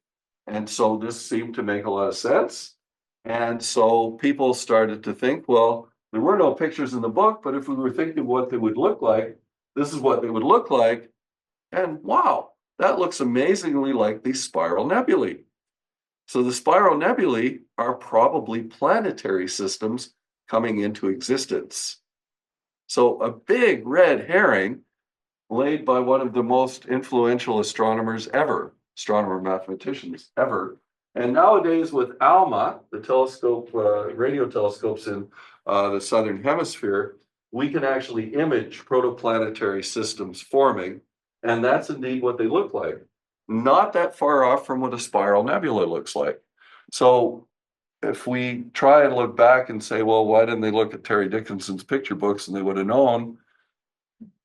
And so this seemed to make a lot of sense. And so people started to think, well, there were no pictures in the book, but if we were thinking what they would look like, this is what they would look like. And wow, that looks amazingly like these spiral nebulae. So the spiral nebulae are probably planetary systems coming into existence. So a big red herring laid by one of the most influential astronomers ever, astronomer mathematicians ever. And nowadays with ALMA, the telescope, radio telescopes in the Southern Hemisphere, we can actually image protoplanetary systems forming. And that's indeed what they look like. Not that far off from what a spiral nebula looks like. So if we try and look back and say, well, why didn't they look at Terry Dickinson's picture books and they would have known?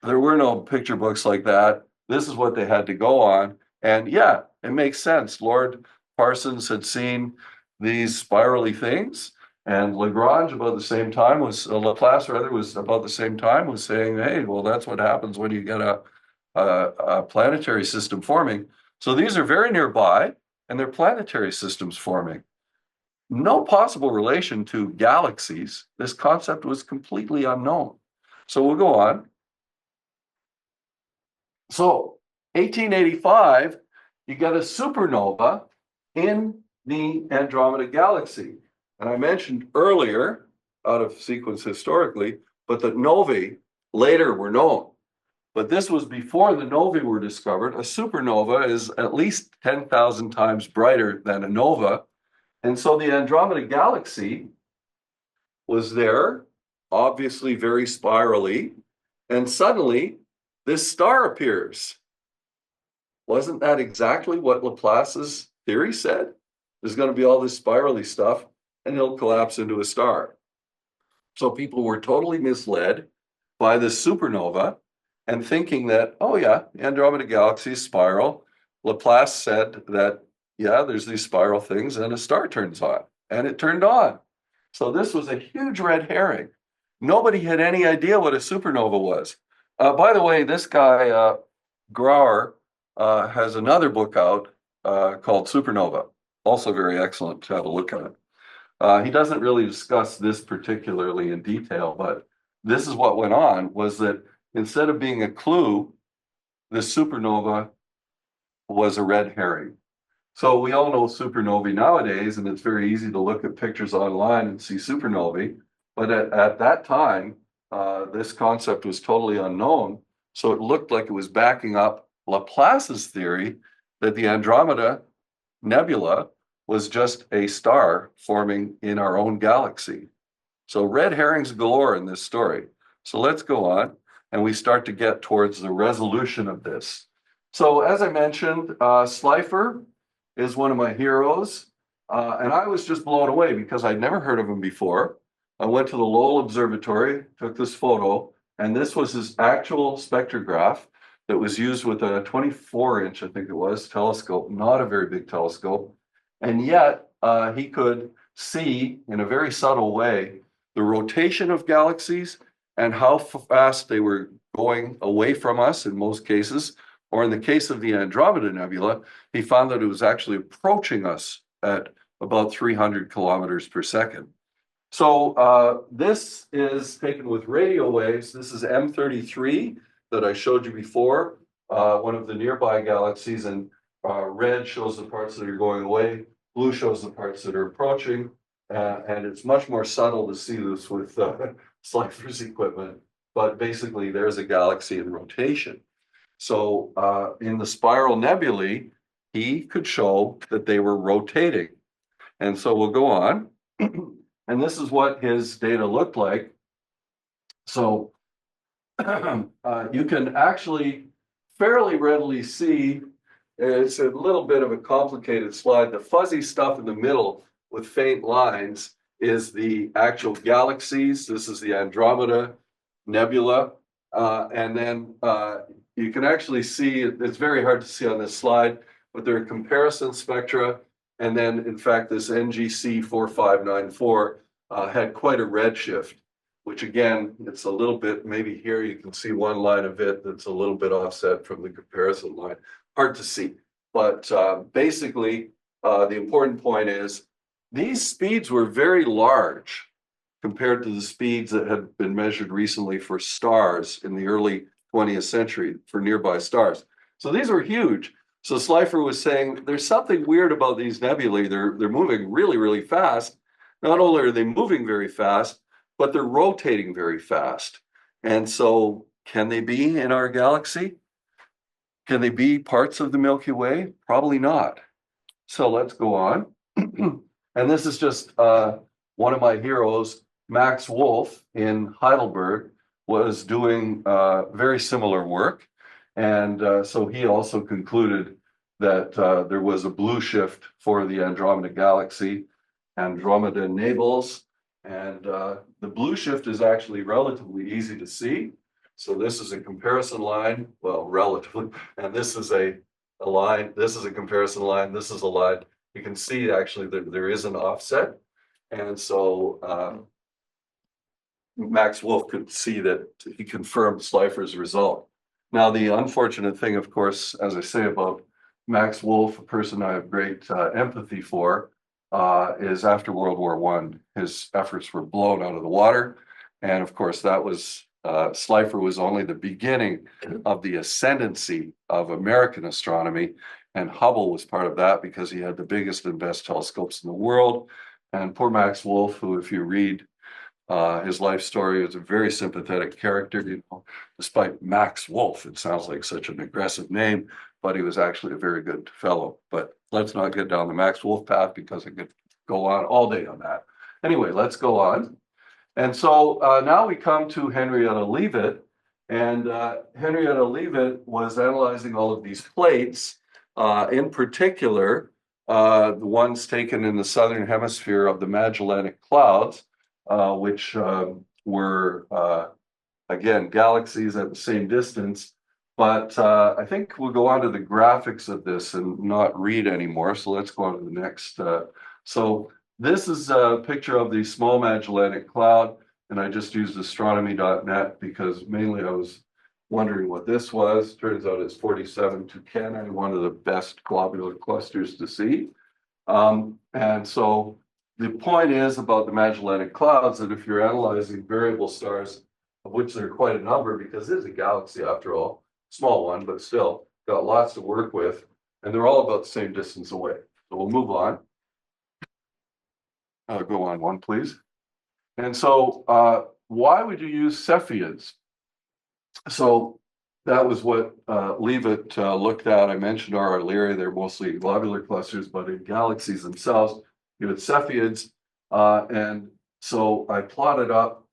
There were no picture books like that. This is what they had to go on. And yeah, it makes sense. Lord Parsons had seen these spirally things, and Lagrange about the same time Laplace rather was about the same time was saying, hey, well, that's what happens when you get a planetary system forming. So these are very nearby, and they're planetary systems forming. No possible relation to galaxies. This concept was completely unknown. So we'll go on. So 1885, you get a supernova in the Andromeda Galaxy. And I mentioned earlier, out of sequence historically, but that novae later were known. But this was before the novae were discovered. A supernova is at least 10,000 times brighter than a nova. And so the Andromeda Galaxy was there, obviously very spirally, and suddenly this star appears. Wasn't that exactly what Laplace's theory said? There's going to be all this spirally stuff, and it'll collapse into a star. So people were totally misled by this supernova and thinking that, oh yeah, the Andromeda Galaxy is spiral. Laplace said that, yeah, there's these spiral things and a star turns on, and it turned on. So this was a huge red herring. Nobody had any idea what a supernova was. By the way, this guy, Grauer, has another book out called Supernova, also very excellent to have a look at. He doesn't really discuss this particularly in detail, but this is what went on, was that instead of being a clue, the supernova was a red herring. So we all know supernovae nowadays, and it's very easy to look at pictures online and see supernovae. But at that time, this concept was totally unknown. So it looked like it was backing up Laplace's theory that the Andromeda Nebula was just a star forming in our own galaxy. So red herrings galore in this story. So let's go on, and we start to get towards the resolution of this. So as I mentioned, Slifer is one of my heroes, and I was just blown away because I'd never heard of him before. I went to the Lowell Observatory, took this photo, and this was his actual spectrograph that was used with a 24-inch, I think it was, telescope, not a very big telescope. And yet he could see in a very subtle way the rotation of galaxies and how fast they were going away from us in most cases. Or in the case of the Andromeda Nebula, he found that it was actually approaching us at about 300 kilometers per second. So this is taken with radio waves. This is M33 that I showed you before, one of the nearby galaxies, and red shows the parts that are going away, blue shows the parts that are approaching, and it's much more subtle to see this with Slifer's equipment, but basically there's a galaxy in rotation. So in the spiral nebulae, he could show that they were rotating. And so we'll go on. And this is what his data looked like. So you can actually fairly readily see, it's a little bit of a complicated slide. The fuzzy stuff in the middle with faint lines is the actual galaxies. This is the Andromeda Nebula. And then you can actually see, it's very hard to see on this slide, but there are comparison spectra. And then, in fact, this NGC 4594 had quite a redshift, which again, it's a little bit, maybe here you can see one line of it that's a little bit offset from the comparison line. Hard to see. But basically, the important point is these speeds were very large compared to the speeds that had been measured recently for stars in the early 20th century for nearby stars. So these were huge. So Slifer was saying, there's something weird about these nebulae. They're moving really, really fast. Not only are they moving very fast, but they're rotating very fast. And so can they be in our galaxy? Can they be parts of the Milky Way? Probably not. So let's go on. And this is just one of my heroes, Max Wolf in Heidelberg, was doing very similar work. And so he also concluded that there was a blue shift for the Andromeda galaxy, Andromeda Nables. And the blue shift is actually relatively easy to see. So this is a comparison line, well, relatively, and this is a line, this is a comparison line, this is a line. You can see actually that there is an offset. And so Max Wolf could see that he confirmed Slifer's result. Now, the unfortunate thing, of course, as I say about Max Wolf, a person I have great empathy for, is after World War I, his efforts were blown out of the water. And of course, that was, Slifer was only the beginning of the ascendancy of American astronomy. And Hubble was part of that because he had the biggest and best telescopes in the world. And poor Max Wolf, who, if you read his life story, is a very sympathetic character. You know, despite Max Wolf, it sounds like such an aggressive name, but he was actually a very good fellow. But let's not get down the Max Wolf path because I could go on all day on that. Anyway, let's go on. And so now we come to Henrietta Leavitt, and Henrietta Leavitt was analyzing all of these plates, in particular, the ones taken in the southern hemisphere of the Magellanic Clouds, which were, again, galaxies at the same distance. But I think we'll go on to the graphics of this and not read anymore. So let's go on to the next. So this is a picture of the small Magellanic Cloud. And I just used astronomy.net because mainly I was wondering what this was. Turns out it's 47 Tucanae, one of the best globular clusters to see. And so the point is about the Magellanic Clouds that if you're analyzing variable stars, of which there are quite a number because it is a galaxy after all, small one, but still got lots to work with, and they're all about the same distance away. So we'll move on. Go on one, please. And so why would you use Cepheids? So that was what Leavitt looked at. I mentioned our Lyrae, they're mostly globular clusters, but in galaxies themselves, you had Cepheids. And so I plotted up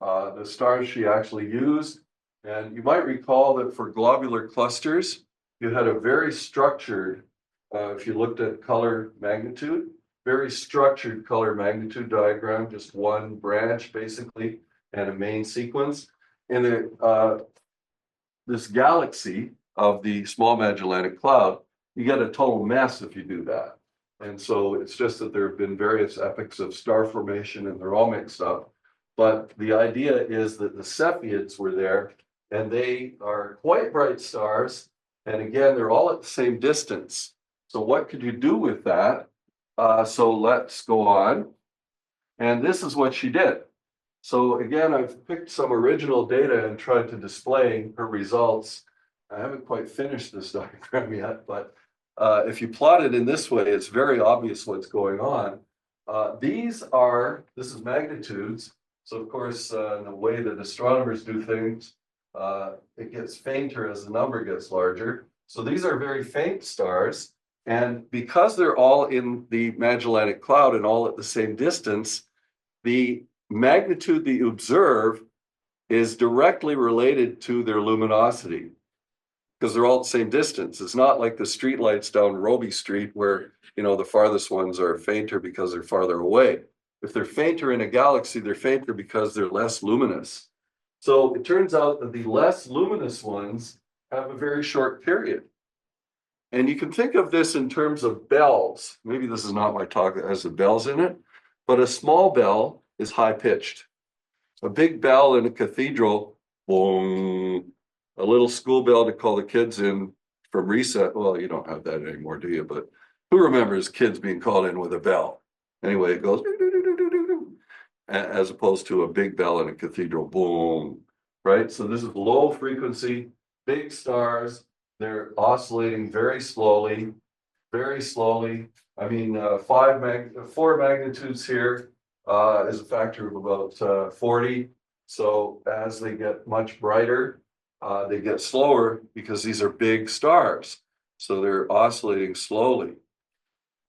the stars she actually used. And you might recall that for globular clusters, you had a very structured, if you looked at color magnitude, very structured color magnitude diagram, just one branch basically, and a main sequence. In the this galaxy of the Small Magellanic Cloud, you get a total mess if you do that. And so it's just that there have been various epochs of star formation and they're all mixed up. But the idea is that the Cepheids were there and they are quite bright stars. And again, they're all at the same distance. So what could you do with that? So let's go on. And this is what she did. So again, I've picked some original data and tried to display her results. I haven't quite finished this diagram yet, but if you plot it in this way, it's very obvious what's going on. This is magnitudes. So of course, in the way that astronomers do things, it gets fainter as the number gets larger. So these are very faint stars. And because they're all in the Magellanic Cloud and all at the same distance, the magnitude that you observe is directly related to their luminosity because they're all at the same distance. It's not like the streetlights down Roby Street where, you know, the farthest ones are fainter because they're farther away. If they're fainter in a galaxy, they're fainter because they're less luminous. So it turns out that the less luminous ones have a very short period. And you can think of this in terms of bells. Maybe this is not my talk that has the bells in it, but a small bell is high pitched. A big bell in a cathedral, boom, a little school bell to call the kids in from recess. Well, you don't have that anymore, do you? But who remembers kids being called in with a bell? Anyway, it goes as opposed to a big bell in a cathedral, boom, right? So this is low frequency, big stars. They're oscillating very slowly, very slowly. I mean, 4 magnitudes here is a factor of about 40. So as they get much brighter, they get slower because these are big stars. So they're oscillating slowly.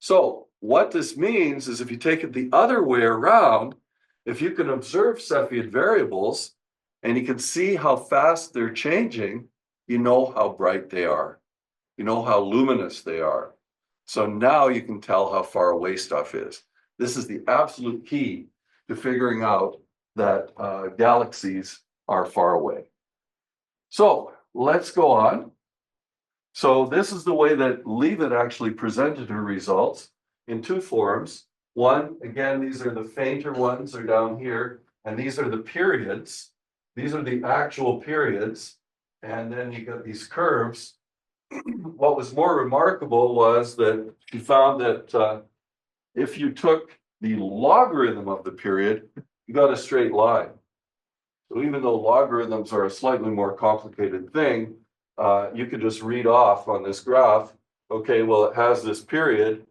So what this means is if you take it the other way around, if you can observe Cepheid variables and you can see how fast they're changing, you know how bright they are. You know how luminous they are. So now you can tell how far away stuff is. This is the absolute key to figuring out that galaxies are far away. So let's go on. So this is the way that Leavitt actually presented her results in 2 forms. One, again, these are the fainter ones, they're down here, and these are the periods. These are the actual periods. And then you got these curves. What was more remarkable was that she found that if you took the logarithm of the period, you got a straight line. So even though logarithms are a slightly more complicated thing, you could just read off on this graph, okay, well, it has this period,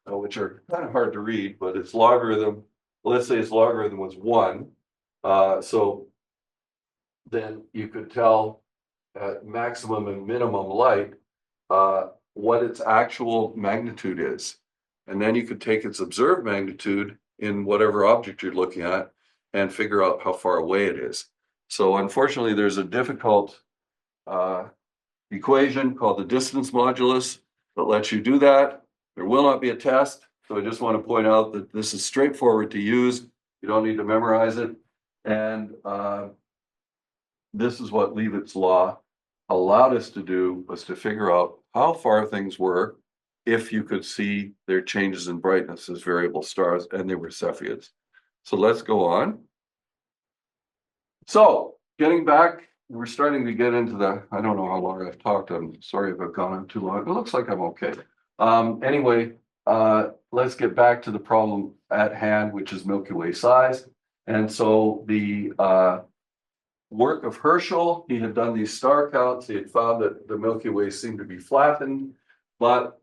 which are kind of hard to read, but its logarithm, let's say its logarithm was 1. So then you could tell at maximum and minimum light what its actual magnitude is. And then you could take its observed magnitude in whatever object you're looking at and figure out how far away it is. So unfortunately, there's a difficult equation called the distance modulus that lets you do that. There will not be a test. So I just want to point out that this is straightforward to use. You don't need to memorize it. And this is what Leavitt's law allowed us to do, was to figure out how far things were if you could see their changes in brightness as variable stars, and they were Cepheids. So let's go on. So getting back, we're starting to get into the, I don't know how long I've talked. I'm sorry if I've gone on too long. It looks like I'm okay. Anyway, let's get back to the problem at hand, which is Milky Way size. And so the work of Herschel, he had done these star counts. He had found that the Milky Way seemed to be flattened, but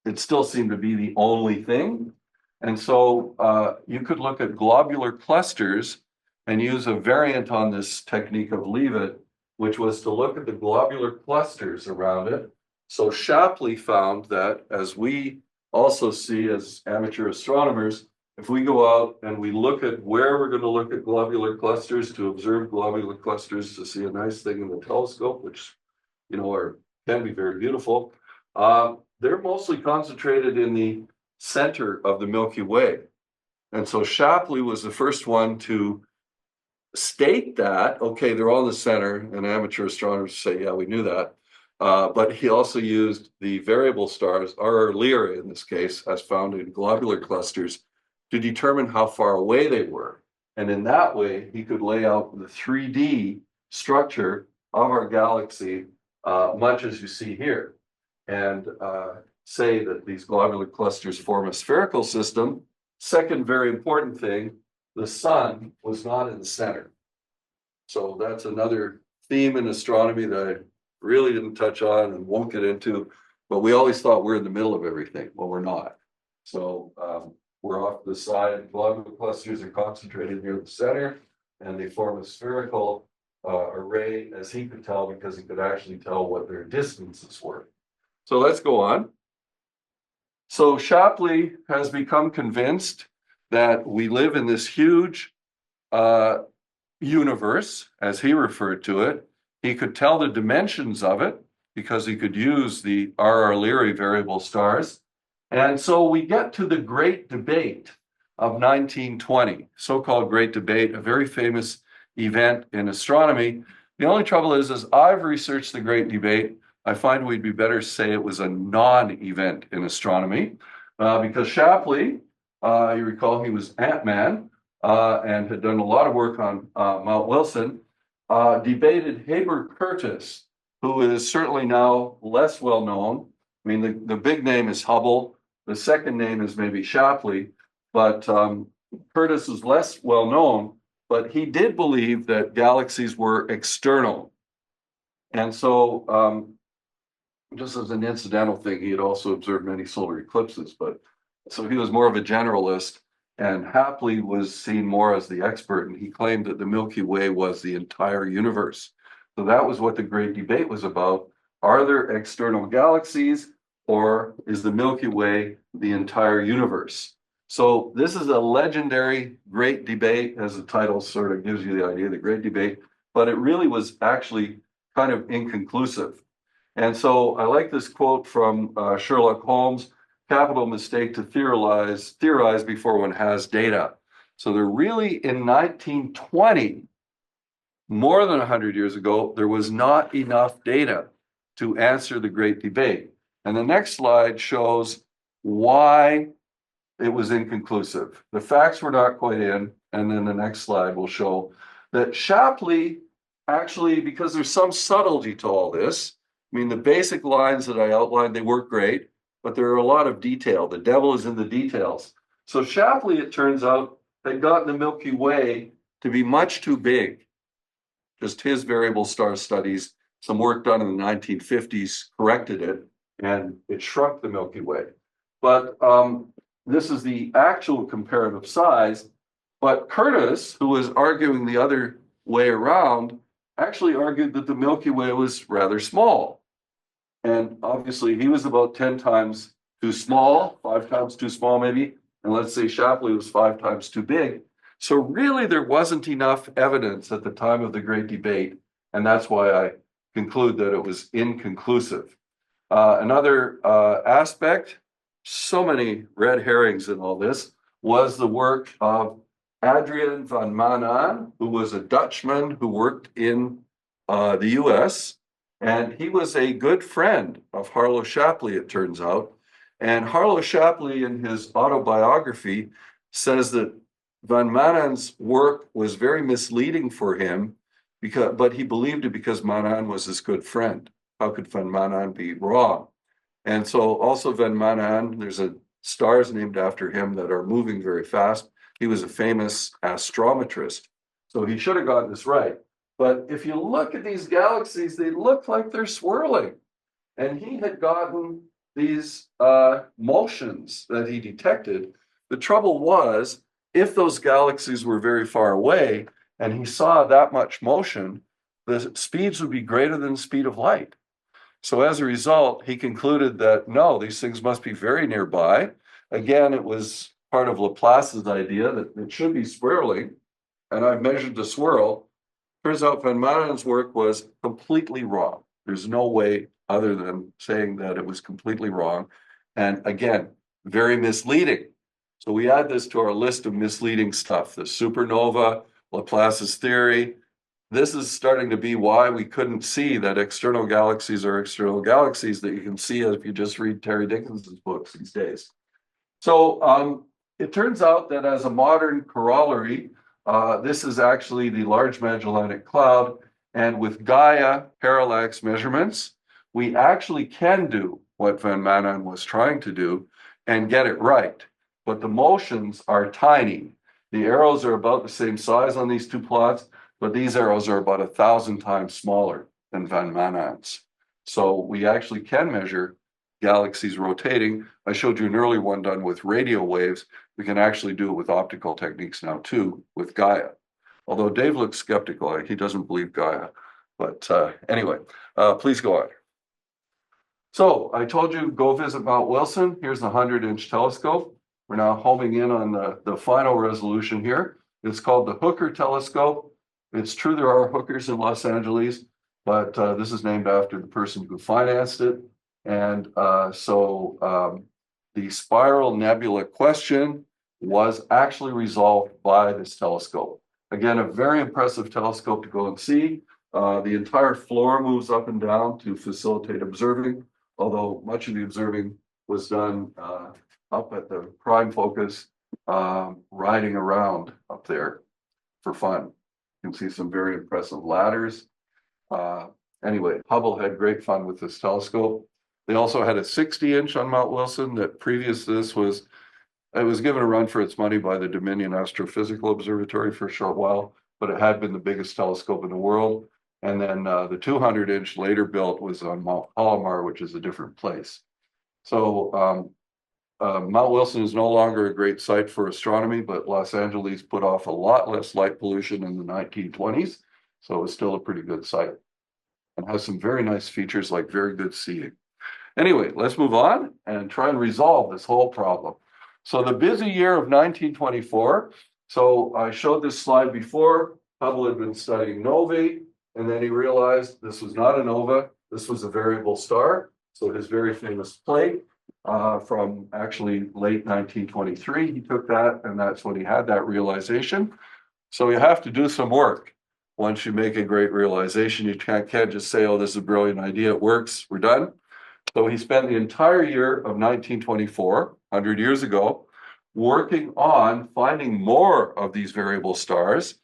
it still seemed to be the only thing. And so you could look at globular clusters and use a variant on this technique of Leavitt which was to look at the globular clusters around it. So Shapley found that, as we also see as amateur astronomers, if we go out and we look at where we're going to look at globular clusters to observe globular clusters to see a nice thing in the telescope, which, can be very beautiful, they're mostly concentrated in the center of the Milky Way. And so Shapley was the first one to state that, okay, they're all in the center, and amateur astronomers say, yeah, we knew that. But he also used the variable stars, RR Lyrae in this case, as found in globular clusters, to determine how far away they were. And in that way, he could lay out the 3D structure of our galaxy, much as you see here, and say that these globular clusters form a spherical system. Second very important thing, the sun was not in the center. So that's another theme in astronomy that I really didn't touch on and won't get into, but we always thought we're in the middle of everything. Well, we're not. So we're off to the side. Globular clusters are concentrated near the center, and they form a spherical array, as he could tell, because he could actually tell what their distances were. So let's go on. So Shapley has become convinced that we live in this huge universe, as he referred to it. He could tell the dimensions of it because he could use the RR Lyrae variable stars. And so we get to the Great Debate of 1920, so-called Great Debate, a very famous event in astronomy. The only trouble is I've researched the Great Debate. I find we'd be better to say it was a non-event in astronomy because Shapley, you recall he was Ant-Man and had done a lot of work on Mount Wilson, debated Heber Curtis, who is certainly now less well known. I mean, the big name is Hubble. The second name is maybe Shapley, but Curtis is less well known, but he did believe that galaxies were external. And so just as an incidental thing, he had also observed many solar eclipses, but so he was more of a generalist, and Shapley was seen more as the expert, and he claimed that the Milky Way was the entire universe. So that was what the Great Debate was about. Are there external galaxies, or is the Milky Way the entire universe? So this is a legendary Great Debate, as the title sort of gives you the idea, the Great Debate, but it really was actually kind of inconclusive. And so I like this quote from Sherlock Holmes: capital mistake to theorize before one has data. So there really, in 1920, more than 100 years ago, there was not enough data to answer the Great Debate. And the next slide shows why it was inconclusive. The facts were not quite in, and then the next slide will show that Shapley actually, because there's some subtlety to all this, I mean, the basic lines that I outlined, they work great, but there are a lot of detail. The devil is in the details. So Shapley, it turns out, had gotten the Milky Way to be much too big. Just his variable star studies, some work done in the 1950s corrected it, and it shrunk the Milky Way. But this is the actual comparative size. But Curtis, who was arguing the other way around, actually argued that the Milky Way was rather small. And obviously he was about 10 times too small, 5 times too small maybe, and let's say Shapley was 5 times too big. So really there wasn't enough evidence at the time of the Great Debate, and that's why I conclude that it was inconclusive. Another aspect, so many red herrings in all this, was the work of Adrian van Manen, who was a Dutchman who worked in the US, and he was a good friend of Harlow Shapley, it turns out. And Harlow Shapley, in his autobiography, says that van Manen's work was very misleading for him, but he believed it because Manen was his good friend. How could van Manen be wrong? And so also van Manen, there's stars named after him that are moving very fast. He was a famous astrometrist, so he should have gotten this right. But if you look at these galaxies, they look like they're swirling. And he had gotten these motions that he detected. The trouble was, if those galaxies were very far away and he saw that much motion, the speeds would be greater than the speed of light. So as a result, he concluded that no, these things must be very nearby. Again, it was part of Laplace's idea that it should be swirling, and I've measured the swirl. Turns out Van Maanen's work was completely wrong. There's no way other than saying that it was completely wrong. And again, very misleading. So we add this to our list of misleading stuff, the supernova, Laplace's theory. This is starting to be why we couldn't see that external galaxies are external galaxies that you can see if you just read Terry Dickinson's books these days. So it turns out that as a modern corollary, this is actually the Large Magellanic Cloud. And with Gaia parallax measurements, we actually can do what Van Maanen was trying to do and get it right. But the motions are tiny. The arrows are about the same size on these two plots, but these arrows are about 1,000 times smaller than Van Maanen's. So we actually can measure galaxies rotating. I showed you an earlier one done with radio waves. We can actually do it with optical techniques now too, with Gaia. Although Dave looks skeptical, he doesn't believe Gaia. But anyway, please go on. So I told you, go visit Mount Wilson. Here's the 100-inch telescope. We're now homing in on the final resolution here. It's called the Hooker telescope. It's true there are hookers in Los Angeles, but this is named after the person who financed it. And the spiral nebula question was actually resolved by this telescope. Again, a very impressive telescope to go and see. The entire floor moves up and down to facilitate observing, although much of the observing was done up at the prime focus, riding around up there for fun. You can see some very impressive ladders. Anyway, Hubble had great fun with this telescope. They also had a 60-inch on Mount Wilson that previous to this was given a run for its money by the Dominion Astrophysical Observatory for a short while, but it had been the biggest telescope in the world. And then the 200-inch later built was on Mount Palomar, which is a different place. So Mount Wilson is no longer a great site for astronomy, but Los Angeles put off a lot less light pollution in the 1920s. So it's still a pretty good site and has some very nice features like very good seating. Anyway, let's move on and try and resolve this whole problem. So the busy year of 1924. So I showed this slide before. Hubble had been studying novae, and then he realized this was not a nova. This was a variable star. So his very famous plate from actually late 1923, he took that, and that's when he had that realization. So you have to do some work. Once you make a great realization, you can't just say, oh, this is a brilliant idea, it works, we're done. So he spent the entire year of 1924, 100 years ago, working on finding more of these variable stars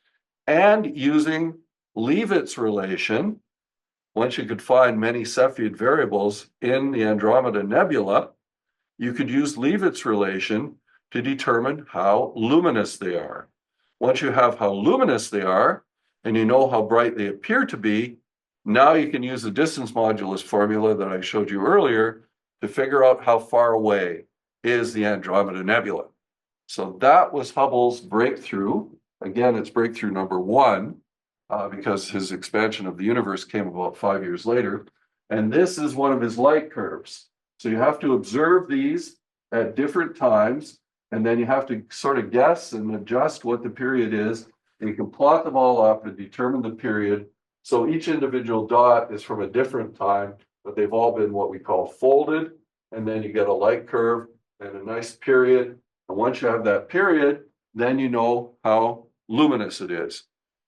and using Leavitt's relation. Once you could find many Cepheid variables in the Andromeda Nebula, you could use Leavitt's relation to determine how luminous they are. Once you have how luminous they are, and you know how bright they appear to be, now you can use the distance modulus formula that I showed you earlier to figure out how far away is the Andromeda Nebula. So that was Hubble's breakthrough. Again, it's breakthrough number one, because his expansion of the universe came about 5 years later. And this is one of his light curves. So you have to observe these at different times, and then you have to sort of guess and adjust what the period is. And you can plot them all up and determine the period. So each individual dot is from a different time, but they've all been what we call folded. And then you get a light curve and a nice period. And once you have that period, then you know how luminous it is.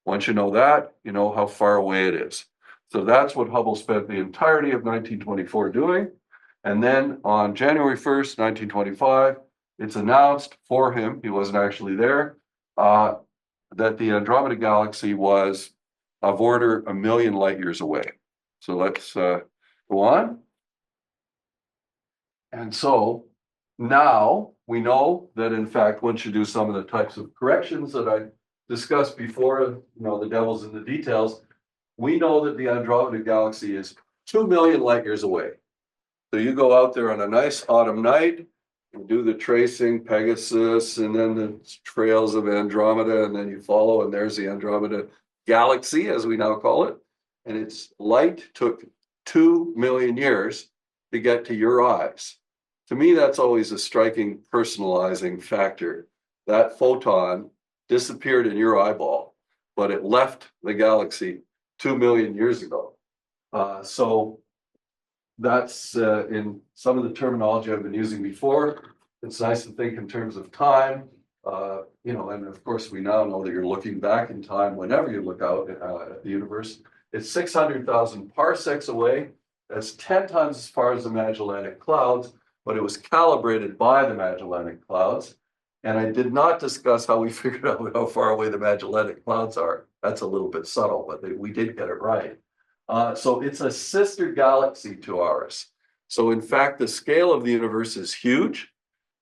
Once you know that, you know how far away it is. So that's what Hubble spent the entirety of 1924 doing. And then on January 1st, 1925, it's announced for him, he wasn't actually there, that the Andromeda Galaxy was of order 1 million light years away. So let's go on. And so now we know that, in fact, once you do some of the types of corrections that I discussed before, the devil's in the details, we know that the Andromeda Galaxy is 2 million light years away. So you go out there on a nice autumn night and do the tracing, Pegasus, and then the trails of Andromeda, and then you follow, and there's the Andromeda Galaxy, as we now call it. and its light took 2 million years to get to your eyes. To me, that's always a striking personalizing factor. That photon disappeared in your eyeball, but it left the galaxy 2 million years ago. So that's in some of the terminology I've been using before. It's nice to think in terms of time, you know, and of course we now know that you're looking back in time whenever you look out at the universe. It's 600,000 parsecs away. That's 10 times as far as the Magellanic Clouds, but it was calibrated by the Magellanic Clouds. And I did not discuss how we figured out how far away the Magellanic Clouds are. That's a little bit subtle, but we did get it right. So it's a sister galaxy to ours. So in fact, the scale of the universe is huge.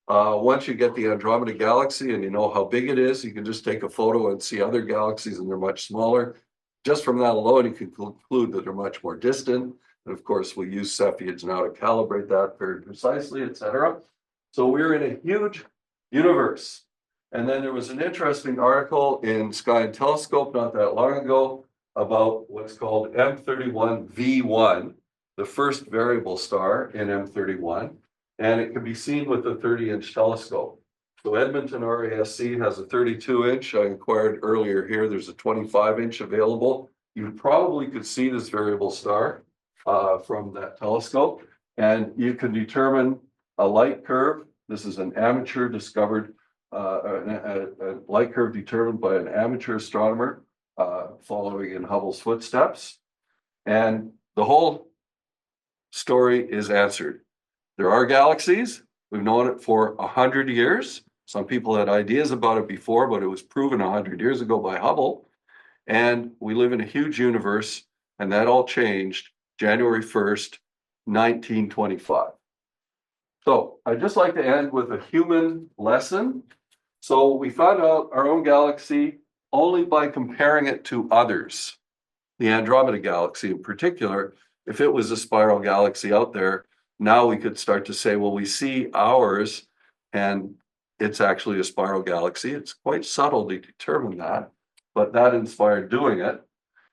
Once you get the Andromeda Galaxy and you know how big it is, you can just take a photo and see other galaxies and they're much smaller. Just from that alone, you can conclude that they're much more distant. And of course, we use Cepheids now to calibrate that very precisely, etc. So we're in a huge universe. And then there was an interesting article in Sky and Telescope not that long ago about what's called M31V1, the first variable star in M31. And it can be seen with a 30-inch telescope. So Edmonton RASC has a 32-inch. I inquired earlier here, there's a 25-inch available. You probably could see this variable star from that telescope. And you can determine a light curve. This is an amateur discovered, a light curve determined by an amateur astronomer following in Hubble's footsteps. And the whole story is answered. There are galaxies. We've known it for 100 years. Some people had ideas about it before, but it was proven 100 years ago by Hubble. And we live in a huge universe, and that all changed January 1st, 1925. So I'd just like to end with a human lesson. So we found out our own galaxy only by comparing it to others. The Andromeda Galaxy in particular, if it was a spiral galaxy out there, now we could start to say, well, we see ours and it's actually a spiral galaxy. It's quite subtle to determine that, but that inspired doing it.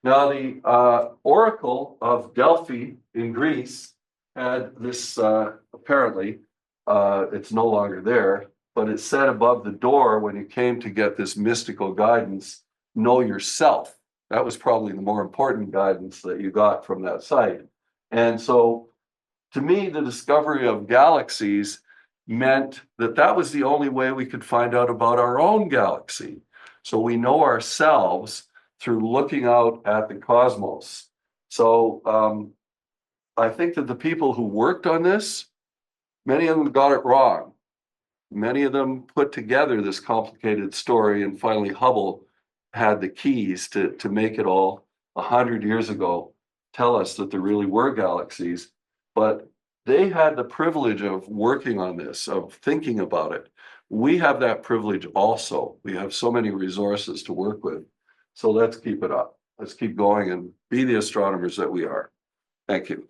Now, the Oracle of Delphi in Greece had this, apparently, it's no longer there, but it said above the door when you came to get this mystical guidance, know yourself. That was probably the more important guidance that you got from that site. And so, to me, the discovery of galaxies meant that that was the only way we could find out about our own galaxy. So we know ourselves through looking out at the cosmos. So I think that the people who worked on this, many of them got it wrong. Many of them put together this complicated story, and finally Hubble had the keys to make it all 100 years ago tell us that there really were galaxies. But they had the privilege of working on this, of thinking about it. We have that privilege also. We have so many resources to work with. So let's keep it up. Let's keep going and be the astronomers that we are. Thank you.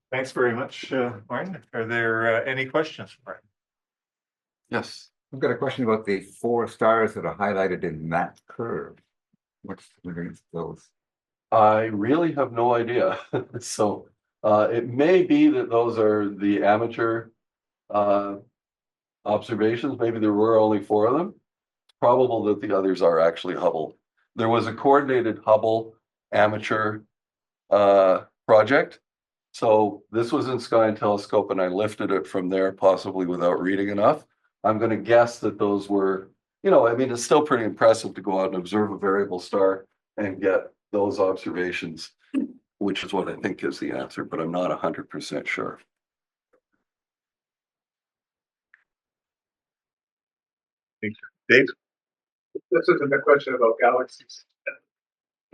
Thanks very much, Martin. Are there any questions, Martin? Yes. I've got a question about the 4 stars that are highlighted in that curve. What's the significance of those? I really have no idea. So it may be that those are the amateur observations. Maybe there were only 4 of them. It's probable that the others are actually Hubble. There was a coordinated Hubble amateur project. So this was in Sky and Telescope, and I lifted it from there, possibly without reading enough. I'm going to guess that those were, you know, I mean, it's still pretty impressive to go out and observe a variable star and get those observations, which is what I think is the answer, but I'm not 100% sure. Dave? This isn't a question about galaxies.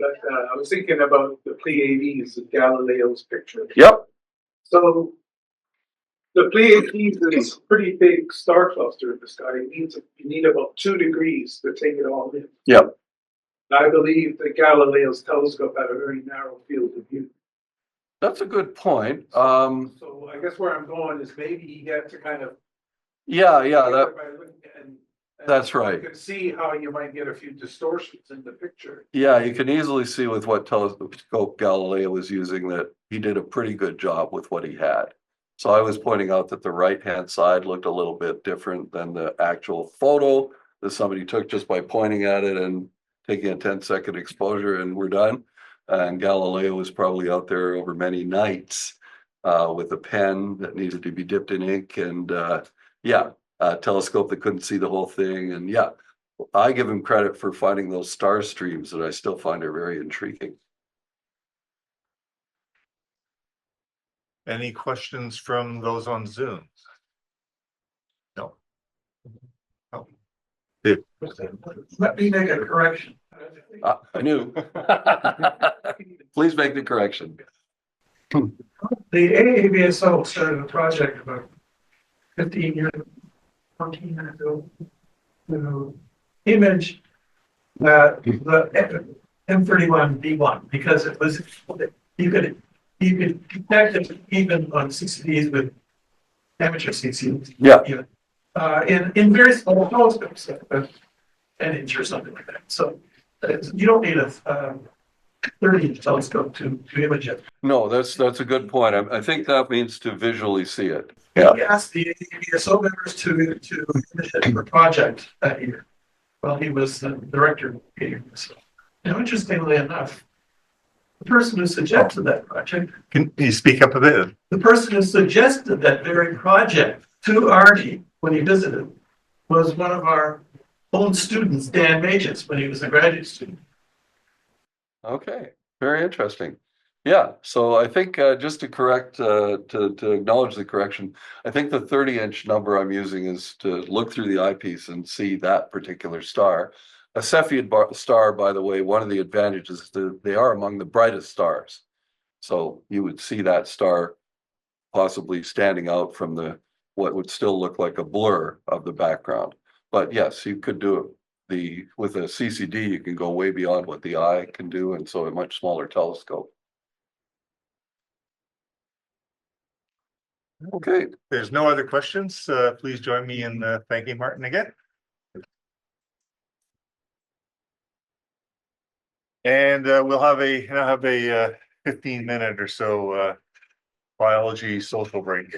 But I was thinking about the Pleiades of Galileo's picture. Yep. So the Pleiades is a pretty big star cluster in the sky. You need about 2 degrees to take it all in. Yep. I believe that Galileo's telescope had a very narrow field of view. That's a good point. So I guess where I'm going is maybe he had to kind of Yeah, that, By looking at- and that's right. You can see how you might get a few distortions in the picture. yeah, you can easily see with what telescope Galileo was using that he did a pretty good job with what he had. So I was pointing out that the right-hand side looked a little bit different than the actual photo that somebody took just by pointing at it and taking a 10-second exposure and we're done. And Galileo was probably out there over many nights with a pen that needed to be dipped in ink and a telescope that couldn't see the whole thing. And yeah, I give him credit for finding those star streams that I still find are very intriguing. Any questions from those on Zoom? No. Oh. Dave. Let me make a correction. I knew. Please make the correction. The AAVSO started a project about 15 years, 14 years ago, to image the M31B1 because it was you could detect it even on CCDs with amateur CCDs. Yeah. Even, in very small telescopes, an inch or something like that. So you don't need a 30-inch telescope to image it. No, that's a good point. I think that means to visually see it. He asked the AVSO members to image it for a project that year while he was the director of AVSO. Now, interestingly enough, the person who suggested that project, Can you speak up a bit? the person who suggested that very project to Artie when he visited was one of our own students, Dan Mages, when he was a graduate student. Okay, very interesting. Yeah, so I think just to correct, to acknowledge the correction, I think the 30-inch number I'm using is to look through the eyepiece and see that particular star. A Cepheid star, by the way, one of the advantages is that they are among the brightest stars. So you would see that star possibly standing out from what would still look like a blur of the background. But yes, you could do it. With a CCD, you can go way beyond what the eye can do, and so a much smaller telescope. Okay, There's no other questions. Please join me in thanking Martin again. And we'll have a 15-minute or so biology social break.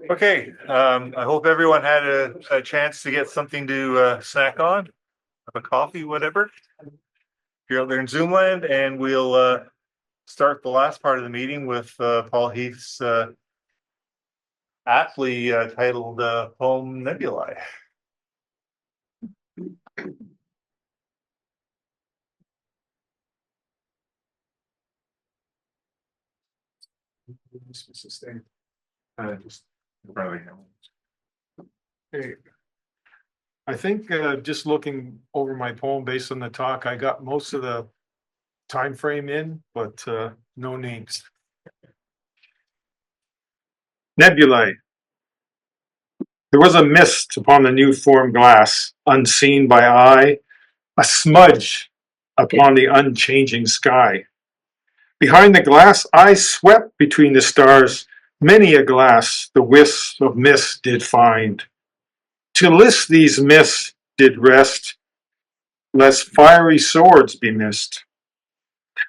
Okay, I hope everyone had a chance to get something to snack on, have a coffee, whatever. If you're out there in Zoom land, and we'll start the last part of the meeting with Paul Heath's aptly titled poem Nebula. Okay. I think just looking over my poem based on the talk, I got most of the time frame in, but no names. Nebulae. There was a mist upon the new formed glass, unseen by eye, a smudge upon the unchanging sky. Behind the glass I swept between the stars, many a glass the wisps of mist did find. To list these mists did rest, lest fiery swords be missed.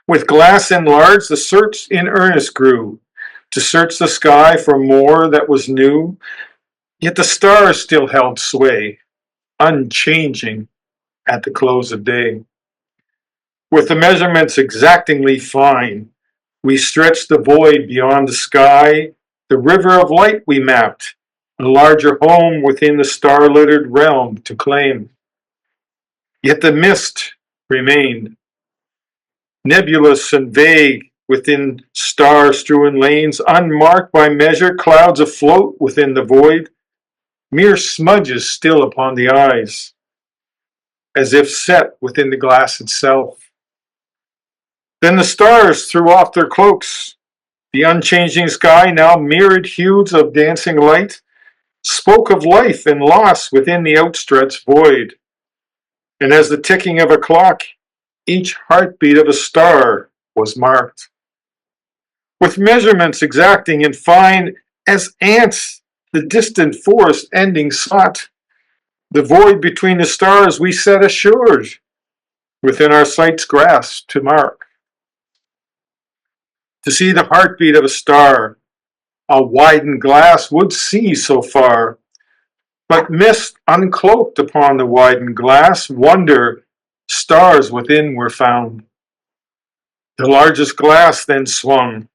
With glass enlarged, the search in earnest grew, to search the sky for more that was new. Yet the stars still held sway, unchanging at the close of day. With the measurements exactingly fine, we stretched the void beyond the sky. The river of light we mapped, a larger home within the star-littered realm to claim. Yet the mist remained, nebulous and vague within star-strewn lanes, unmarked by measure, clouds afloat within the void, mere smudges still upon the eyes, as if set within the glass itself. Then the stars threw off their cloaks. The unchanging sky, now mirrored hues of dancing light, spoke of life and loss within the outstretched void. And as the ticking of a clock, each heartbeat of a star was marked. with measurements exacting and fine as ants the distant forest ending sought. The void between the stars we set assured, within our sight's grasp to mark. To see the heartbeat of a star, a widened glass would see so far, but mist uncloaked upon the widened glass, wonder stars within were found. The largest glass then swung,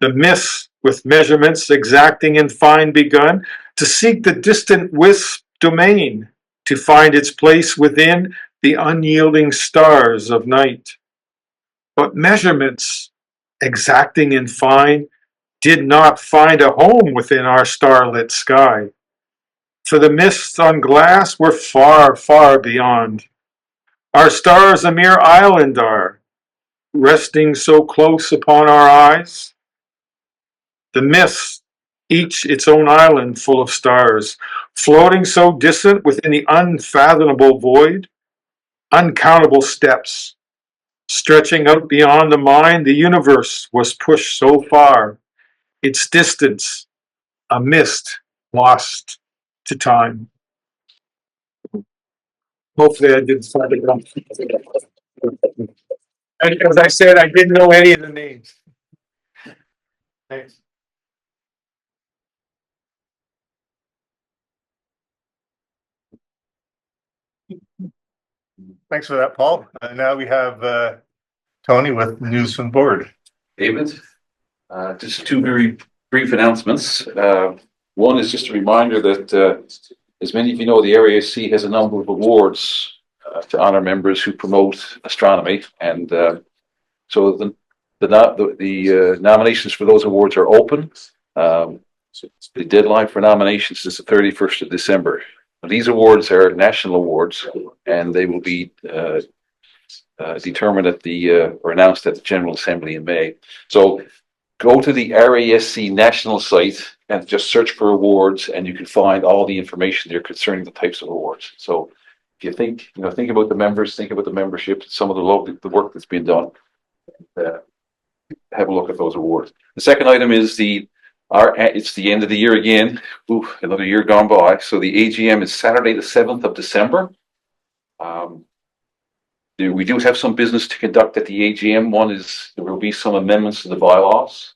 the mist with measurements exacting and fine begun, to seek the distant wisp domain, to find its place within the unyielding stars of night. But measurements exacting and fine did not find a home within our starlit sky. For the mists on glass were far, far beyond. Our stars a mere island are, resting so close upon our eyes. The mists, each its own island full of stars, floating so distant within the unfathomable void, uncountable steps, stretching out beyond the mind, the universe was pushed so far, its distance a mist lost to time. Hopefully I didn't find it wrong. And as I said, I didn't know any of the names. Thanks. Thanks for that, Paul. Now we have Tony with news from the board. David, just two very brief announcements. One is just a reminder that, as many of you know, the RASC has a number of awards to honor members who promote astronomy, and so the nominations for those awards are open. The deadline for nominations is the 31st of December. These awards are national awards, and they will be determined at or announced at the General Assembly in May. So go to the RASC national site and just search for awards, and you can find all the information there concerning the types of awards. So if you think about the members, think about the membership, some of the work that's been done, have a look at those awards. The second item is it's the end of the year again. Ooh, another year gone by. So the AGM is Saturday, the 7th of December. We do have some business to conduct at the AGM. One is there will be some amendments to the bylaws.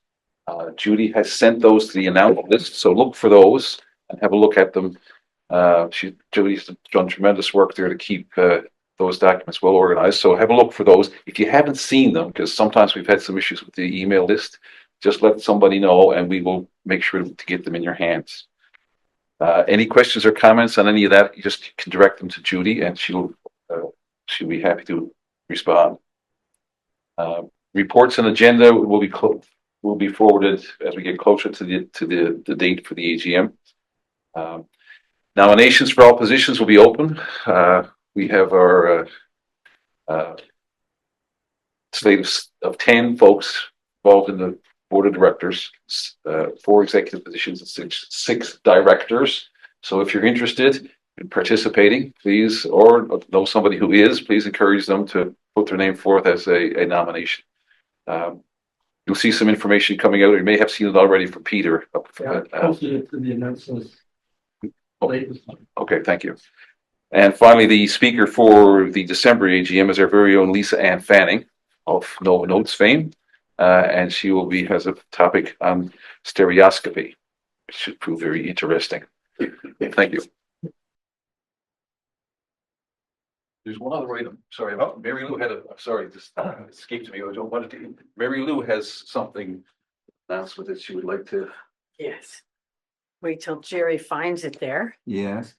Judy has sent those to the announcement list, so look for those and have a look at them. Judy's done tremendous work there to keep those documents well organized. So have a look for those. If you haven't seen them, because sometimes we've had some issues with the email list, just let somebody know and we will make sure to get them in your hands. Any questions or comments on any of that, you just can direct them to Judy and she'll be happy to respond. Reports and agenda will be forwarded as we get closer to the date for the AGM. Nominations for all positions will be open. We have our slate of 10 folks involved in the board of directors, 4 executive positions and 6 directors. So if you're interested in participating, please, or know somebody who is, please encourage them to put their name forth as a nomination. You'll see some information coming out. You may have seen it already from Peter. Posted it to the announcements. Okay, thank you. And finally, the speaker for the December AGM is our very own Lisa Ann Fanning of Nova Notes fame. And she has a topic on stereoscopy, which should prove very interesting. Thank you. There's one other item. Sorry, Mary Lou this escaped me. I don't want to. Mary Lou has something announcement that she would like to. Yes. Wait till Jerry finds it there. Yes.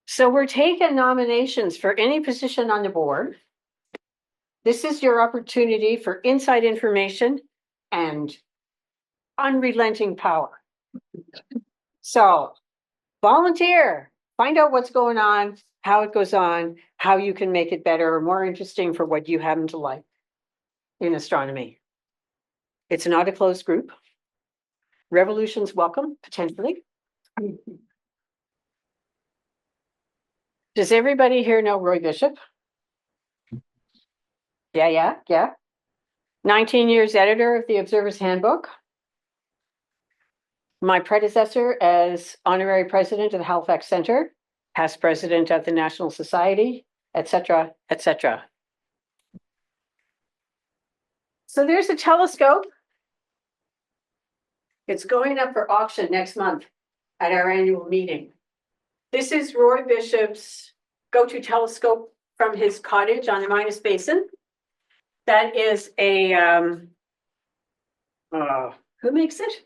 So we're taking nominations for any position on the board. This is your opportunity for inside information and unrelenting power. So volunteer, find out what's going on, how it goes on, how you can make it better or more interesting for what you happen to like in astronomy. It's not a closed group. Revolution's welcome, potentially. Does everybody here know Roy Bishop? Yeah. 19 years editor of the Observer's Handbook. My predecessor as honorary president of the Halifax Center, past president of the National Society, etc., etc. So there's a telescope. It's going up for auction next month at our annual meeting. This is Roy Bishop's go-to telescope from his cottage on the Minas Basin. That is a, who makes it?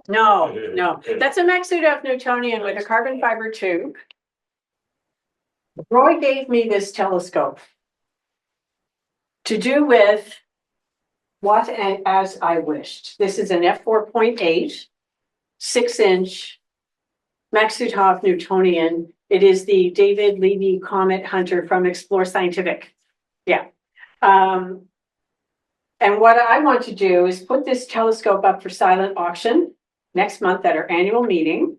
No, that's a Mak-Newt Newtonian with a carbon fiber tube. Roy gave me this telescope to do with what and as I wished. This is an f4.8, 6-inch Mak-Newt Newtonian. It is the David Levy Comet Hunter from Explore Scientific. Yeah. And what I want to do is put this telescope up for silent auction next month at our annual meeting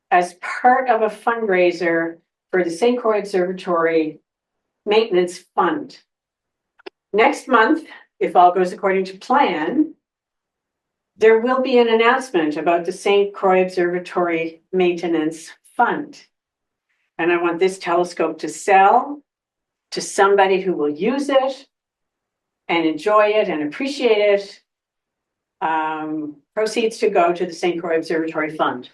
as part of a fundraiser for the St. Croix Observatory Maintenance Fund. Next month, if all goes according to plan, there will be an announcement about the St. Croix Observatory Maintenance Fund. And I want this telescope to sell to somebody who will use it and enjoy it and appreciate it. Proceeds to go to the St. Croix Observatory Fund.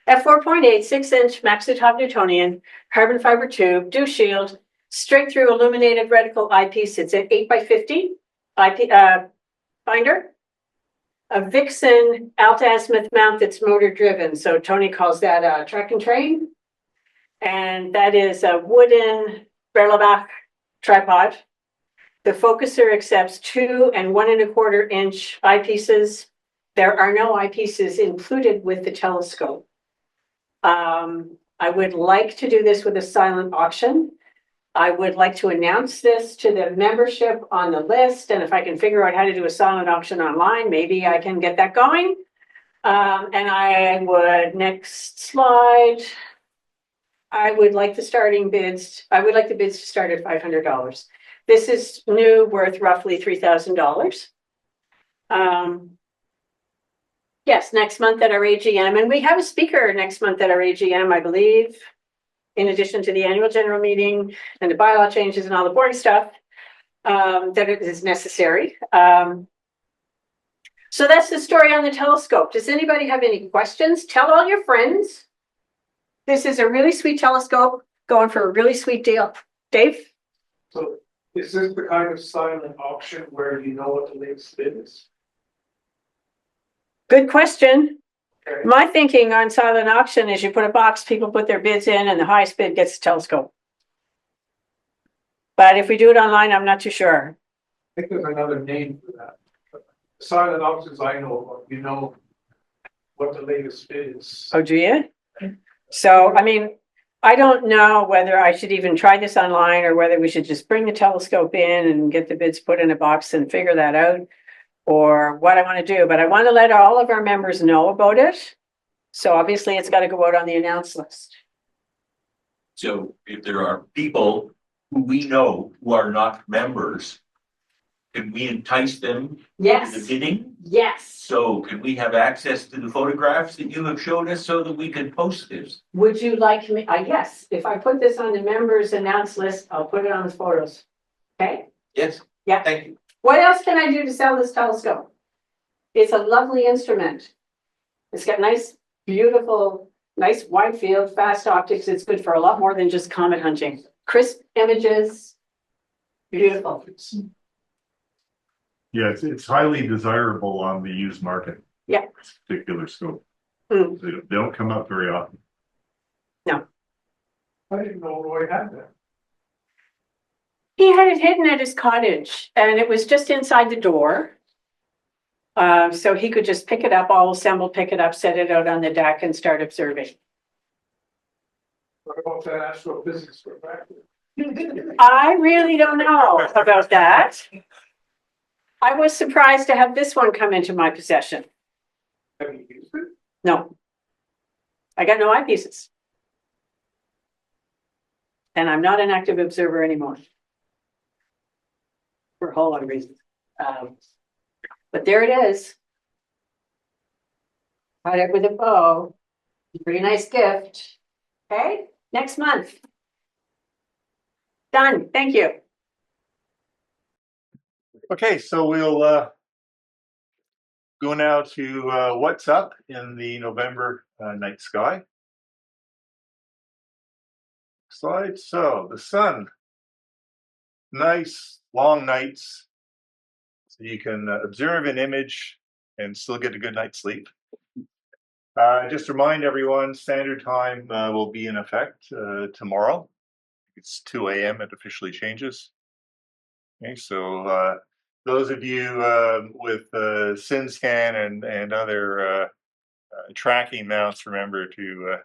F4.8, 6-inch Mak-Newt Newtonian, carbon fiber tube, dew shield, straight through illuminated reticle eyepiece. It's an 8x50 binder. A Vixen alt-azimuth mount that's motor driven. So Tony calls that a track and train. And that is a wooden Berlebach tripod. The focuser accepts 2 and 1 1/4 inch eyepieces. There are no eyepieces included with the telescope. I would like to do this with a silent auction. I would like to announce this to the membership on the list. And if I can figure out how to do a silent auction online, maybe I can get that going. And I would, next slide, I would like the starting bids. I would like the bids to start at $500. This is new, worth roughly $3,000. Yes, next month at our AGM, and we have a speaker next month at our AGM, I believe, in addition to the annual general meeting and the bylaw changes and all the boring stuff that is necessary. So that's the story on the telescope. Does anybody have any questions? Tell all your friends. This is a really sweet telescope going for a really sweet deal. Dave? So is this the kind of silent auction where you know what the latest bid is? Good question. Okay. My thinking on silent auction is you put a box, people put their bids in, and the highest bid gets the telescope. But if we do it online, I'm not too sure. I think there's another name for that. Silent auctions I know of, you know what the latest bid is. Oh, do you? So, I mean, I don't know whether I should even try this online or whether we should just bring the telescope in and get the bids put in a box and figure that out, or what I want to do. But I want to let all of our members know about it. So obviously it's got to go out on the announce list. So if there are people who we know who are not members, can we entice them to the Yes, bidding? yes. So can we have access to the photographs that you have showed us so that we can post this? Would you like me, yes, if I put this on the members announce list, I'll put it on the photos. Okay? Yes. Yeah. Thank you. What else can I do to sell this telescope? It's a lovely instrument. It's got nice, beautiful, nice wide field, fast optics. It's good for a lot more than just comet hunting. Crisp images, beautiful. Yeah, it's highly desirable on the used market. Yeah. This particular scope. Mm. They don't come up very often. I didn't know Roy had that. He had it hidden at his cottage and it was just inside the door. So he could just pick it up, all assemble, pick it up, set it out on the deck and start observing. What about that astrophysics refractor? I really don't know about that. I was surprised to have this one come into my possession. Have you used it? No. I got no eyepieces. And I'm not an active observer anymore. For a whole lot of reasons. But there it is. Tied up with a bow. Pretty nice gift. Okay, next month. Done, thank you. Okay, so we'll go now to what's up in the November night sky. Slide. So the sun, nice long nights, so you can observe an image and still get a good night's sleep. Just remind everyone, standard time will be in effect tomorrow. It's 2 a.m. It officially changes. Okay, so those of you with SynScan and other tracking mounts, remember to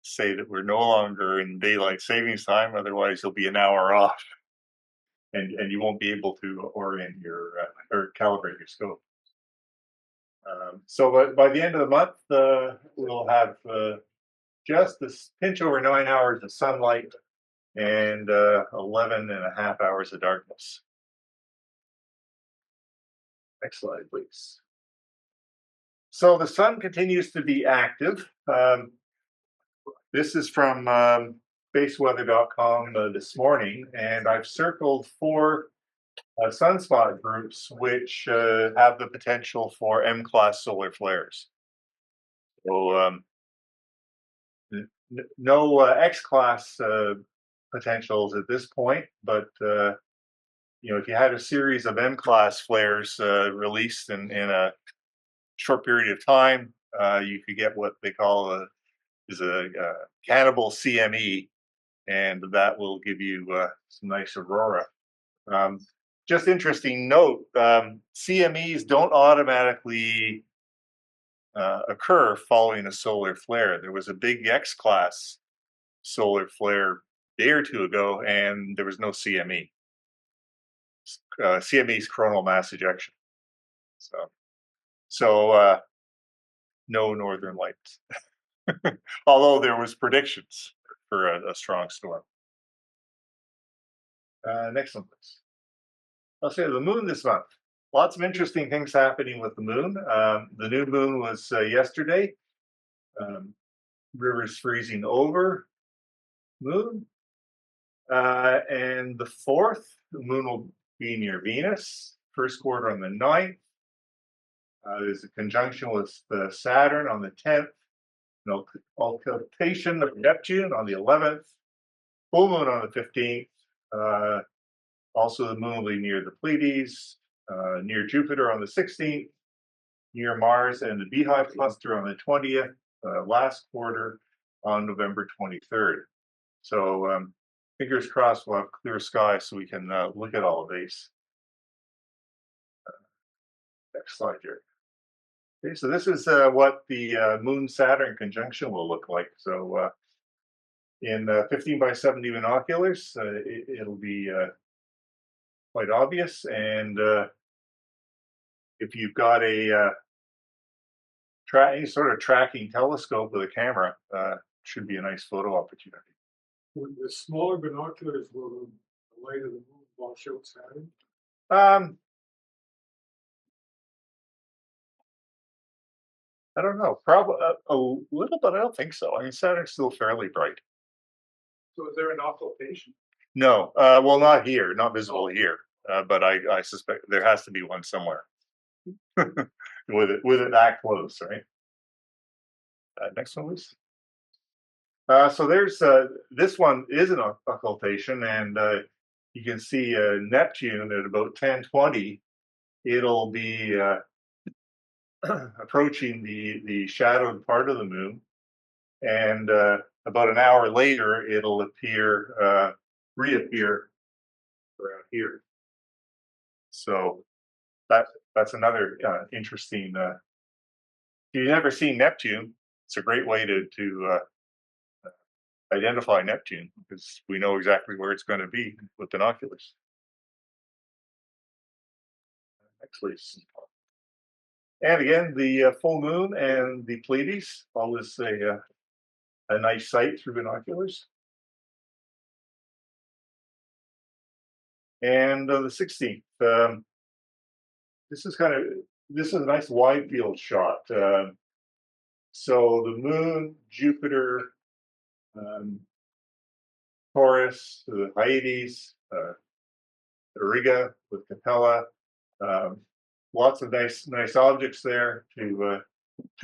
say that we're no longer in daylight savings time. Otherwise, you'll be an hour off, and you won't be able to orient your or calibrate your scope. So by the end of the month, we'll have just this pinch over 9 hours of sunlight and 11.5 hours of darkness. Next slide, please. So the sun continues to be active. This is from spaceweather.com this morning, and I've circled 4 sunspot groups which have the potential for M-class solar flares. So no X-class potentials at this point, but you know, if you had a series of M-class flares released in a short period of time, you could get what they call a cannibal CME, and that will give you some nice aurora. Just interesting note, CMEs don't automatically occur following a solar flare. There was a big X-class solar flare a day or two ago, and there was no CME. CME is coronal mass ejection. So no northern lights. Although there was predictions for a strong storm. Next one, please. I'll say the moon this month. Lots of interesting things happening with the moon. The new moon was yesterday. Rivers freezing over moon. And the 4th, the moon will be near Venus. First quarter on the 9th. There's a conjunction with Saturn on the 10th. Occultation of Neptune on the 11th. Full moon on the 15th. Also, the moon will be near the Pleiades, near Jupiter on the 16th, near Mars and the Beehive cluster on the 20th, last quarter on November 23rd. So fingers crossed we'll have clear sky so we can look at all of these. Next slide here. Okay, so this is what the Moon-Saturn conjunction will look like. So in 15 by 70 binoculars, it'll be quite obvious. And if you've got a any sort of tracking telescope with a camera, should be a nice photo opportunity. With the smaller binoculars, will the light of the moon wash out Saturn? I don't know, probably a little, but I don't think so. I mean, Saturn's still fairly bright. So is there an occultation? No, well, not here, not visible here, but I suspect there has to be one somewhere with it that close, right? Next one, please. So there's this one is an occultation, and you can see Neptune at about 10:20. It'll be approaching the shadowed part of the moon, and about an hour later, it'll reappear around here. So that's another interesting. If you've never seen Neptune, it's a great way to identify Neptune, because we know exactly where it's going to be with binoculars. Next, please. And again, the full moon and the Pleiades, always a nice sight through binoculars. And the 16th, this is a nice wide field shot. So the moon, Jupiter, Taurus, the Hyades, Auriga with Capella, lots of nice objects there to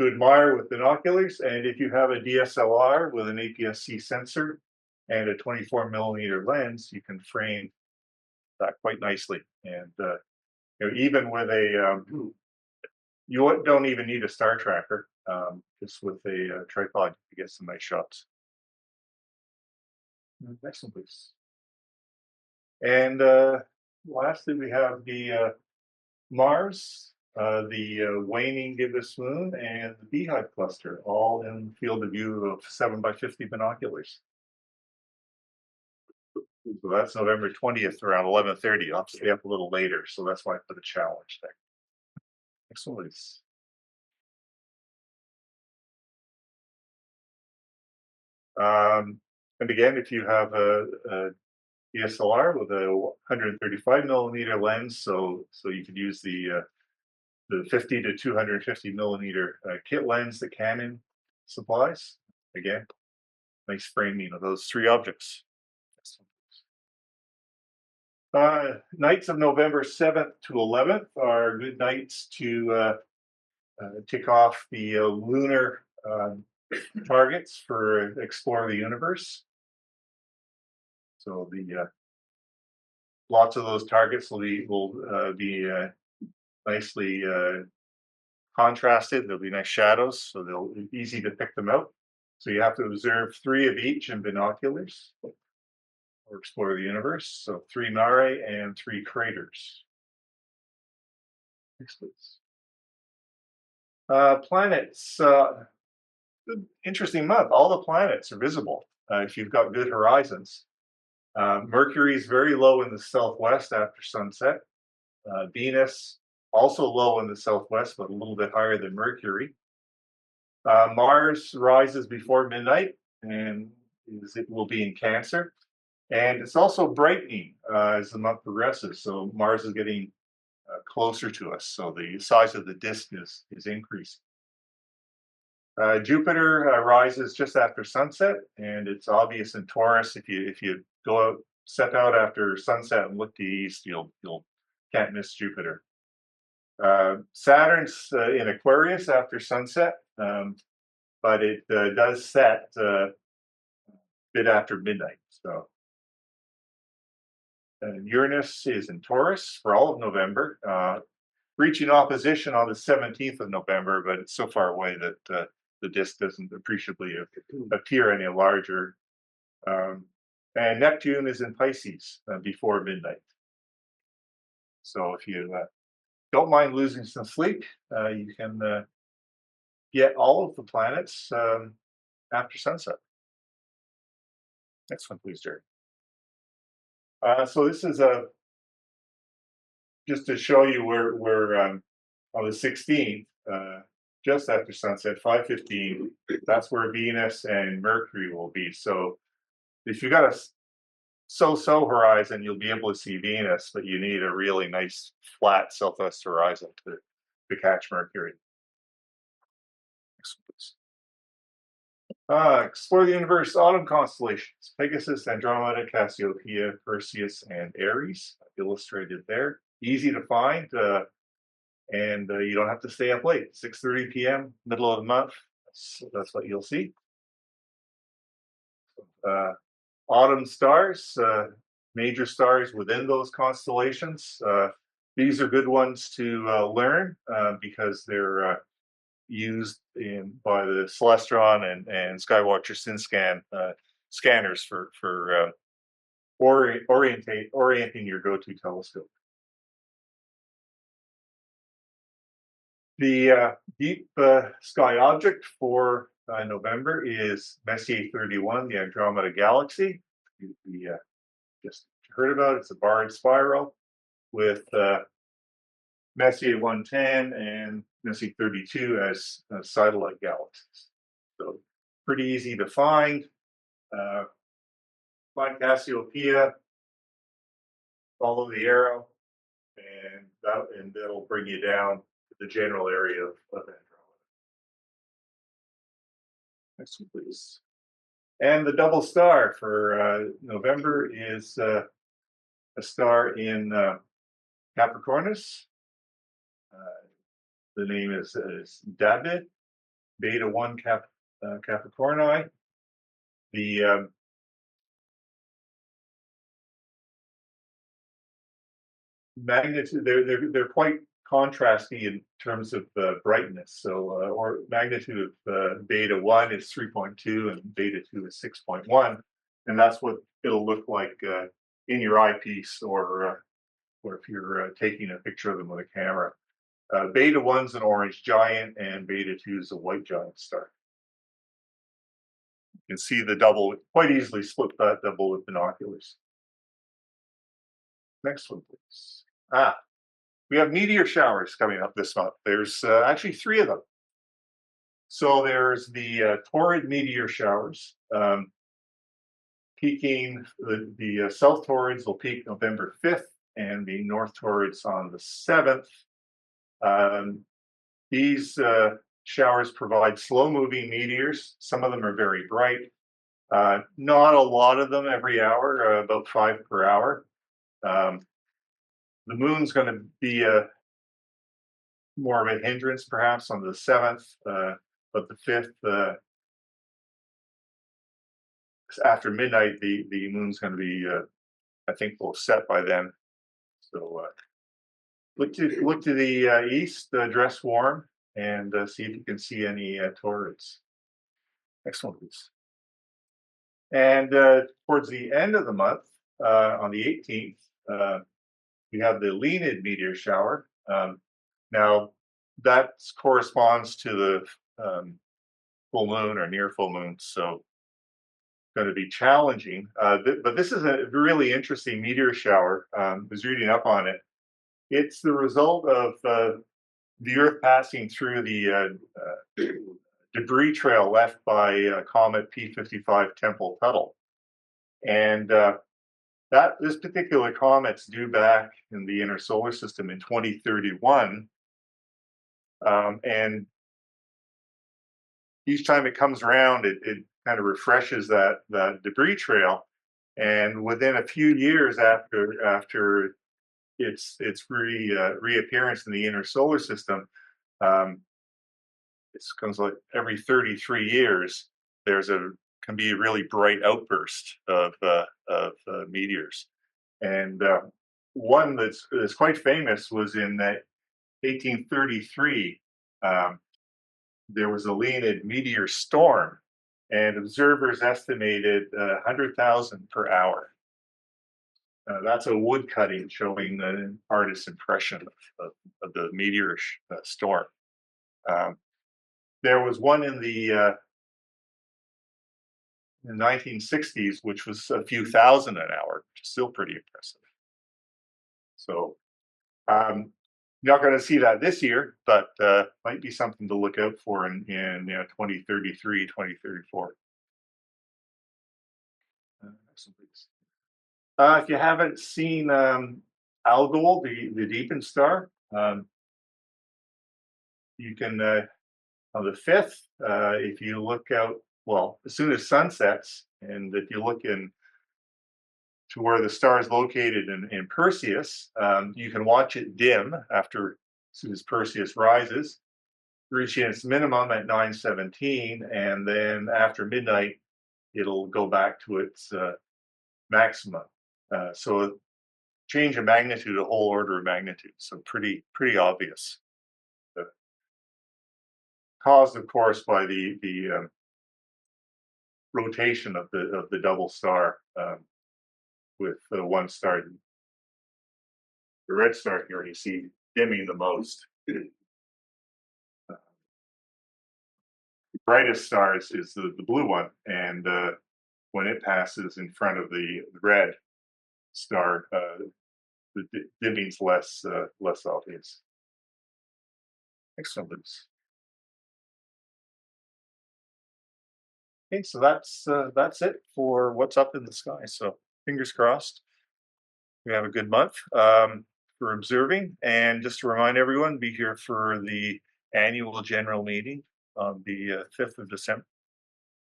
admire with binoculars. And if you have a DSLR with an APS-C sensor and a 24mm lens, you can frame that quite nicely. And even with you don't even need a star tracker. Just with a tripod, you get some nice shots. Next one, please. And lastly, we have the Mars, the waning gibbous moon, and the Beehive cluster, all in field of view of 7x50 binoculars. So that's November 20th around 11:30. I'll stay up a little later, so that's why I put a challenge there. Next one, please. And again, if you have a DSLR with a 135mm lens, so you could use the 50 to 250mm kit lens that Canon supplies. Again, nice framing of those three objects. Nights of November 7th to 11th are good nights to tick off the lunar targets for Explore the Universe. So the lots of those targets will be nicely contrasted. There'll be nice shadows, so they'll be easy to pick them out. So you have to observe 3 of each in binoculars or Explore the Universe. So 3 mare and 3 craters. Next, please. Planets. Interesting month. All the planets are visible if you've got good horizons. Mercury is very low in the southwest after sunset. Venus also low in the southwest, but a little bit higher than Mercury. Mars rises before midnight, and it will be in Cancer. And it's also brightening as the month progresses. So Mars is getting closer to us. So the size of the disk is increasing. Jupiter rises just after sunset, and it's obvious in Taurus. If you go out, set out after sunset and look to the east, you'll can't miss Jupiter. Saturn's in Aquarius after sunset, but it does set a bit after midnight. So Uranus is in Taurus for all of November, reaching opposition on the 17th of November, but it's so far away that the disk doesn't appreciably appear any larger. And Neptune is in Pisces before midnight. So if you don't mind losing some sleep, you can get all of the planets after sunset. Next one, please, Jerry. So this is just to show you where on the 16th, just after sunset, 5:15, that's where Venus and Mercury will be. So if you got a so-so horizon, you'll be able to see Venus, but you need a really nice flat southwest horizon to catch Mercury. Explore the Universe autumn constellations: Pegasus, Andromeda, Cassiopeia, Perseus, and Aries, illustrated there. Easy to find, and you don't have to stay up late. 6:30 p.m., middle of the month. That's what you'll see. Autumn stars, major stars within those constellations. These are good ones to learn because they're used by the Celestron and Skywatcher SynScan scanners for orienting your go-to telescope. The deep sky object for November is Messier 31, the Andromeda Galaxy. You just heard about it. It's a barred spiral with Messier 110 and Messier 32 as satellite galaxies. So pretty easy to find. Find Cassiopeia follow the arrow, and that'll bring you down to the general area of Andromeda. Next one, please. And the double star for November is a star in Capricornus. The name is David, Beta 1 Capricorni. The magnitude, they're quite contrasty in terms of brightness. So, or magnitude of beta 1 is 3.2 and beta 2 is 6.1, and that's what it'll look like in your eyepiece, or if you're taking a picture of them with a camera. Beta 1's an orange giant, and beta 2 is a white giant star. You can see the double, quite easily split that double with binoculars. Next one, please. We have meteor showers coming up this month. There's actually 3 of them. So there's the torrid meteor showers. Peaking, the south torrids will peak November 5th, and the north torrids on the 7th. These showers provide slow-moving meteors. Some of them are very bright. Not a lot of them every hour, about 5 per hour. The moon's going to be more of a hindrance, perhaps, on the 7th, but the 5th, after midnight, the moon's going to be, I think, will set by then. So look to the east, dress warm, and see if you can see any torrids. Next one, please. And towards the end of the month, on the 18th, we have the Leonid meteor shower. Now, that corresponds to the full moon or near full moon, so going to be challenging. But this is a really interesting meteor shower. I was reading up on it. It's the result of the Earth passing through the debris trail left by comet P55 Tempel-Tuttle. And this particular comet's due back in the inner solar system in 2031. And each time it comes around, it kind of refreshes that debris trail. And within a few years after its reappearance in the inner solar system, it comes like every 33 years, can be a really bright outburst of meteors. And one that's quite famous was in 1833. There was a Leonid meteor storm, and observers estimated 100,000 per hour. That's a wood cutting showing the artist's impression of the meteor storm. There was one in the 1960s, which was a few thousand an hour, which is still pretty impressive. So not going to see that this year, but might be something to look out for in 2033, 2034. If you haven't seen Algol, the Deepen star, you can, on the 5th, if you look out, well, as soon as sun sets, and if you look in to where the star is located in Perseus, you can watch it dim as soon as Perseus rises, reaching its minimum at 9:17, and then after midnight, it'll go back to its maximum. So change of magnitude, a whole order of magnitude. So pretty obvious. Caused, of course, by the rotation of the double star, with one star, the red star here, you see dimming the most. The brightest star is the blue one, and when it passes in front of the red star, the dimming's less obvious. Next one, please. Okay, so that's it for what's up in the sky. So fingers crossed. we have a good month for observing. And just to remind everyone, be here for the annual general meeting on the 5th of December,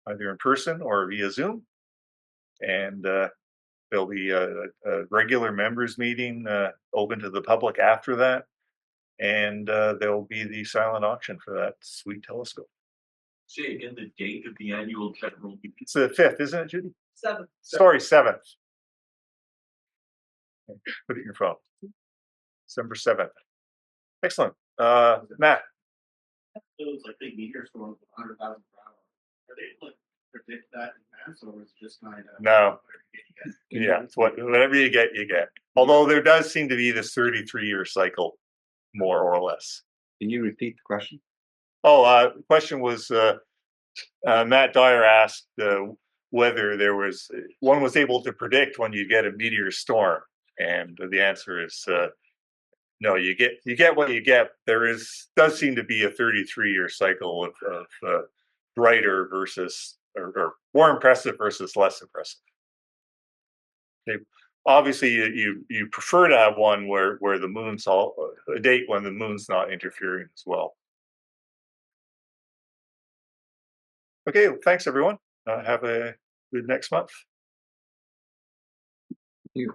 either in person or via Zoom. And there'll be a regular members meeting open to the public after that. And there'll be the silent auction for that sweet telescope. Say again, the date of the annual general meeting. It's the 5th, isn't it, Judy? 7th. Sorry, 7th. Put it in your phone. December 7th. Excellent. Matt. Those like big meteor storms, 100,000 per hour. Are they like predict that in advance, or is it just kind of? No. Yeah, it's whatever you get, you get. Although there does seem to be this 33-year cycle, more or less. Can you repeat the question? Oh, the question was, Matt Dyer asked whether there was one was able to predict when you get a meteor storm, and the answer is no. You get what you get. Does seem to be a 33-year cycle of brighter versus or more impressive versus less impressive. Obviously, you prefer to have one where the moon's a date when the moon's not interfering as well. Okay, well, thanks everyone. Have a good next month. You.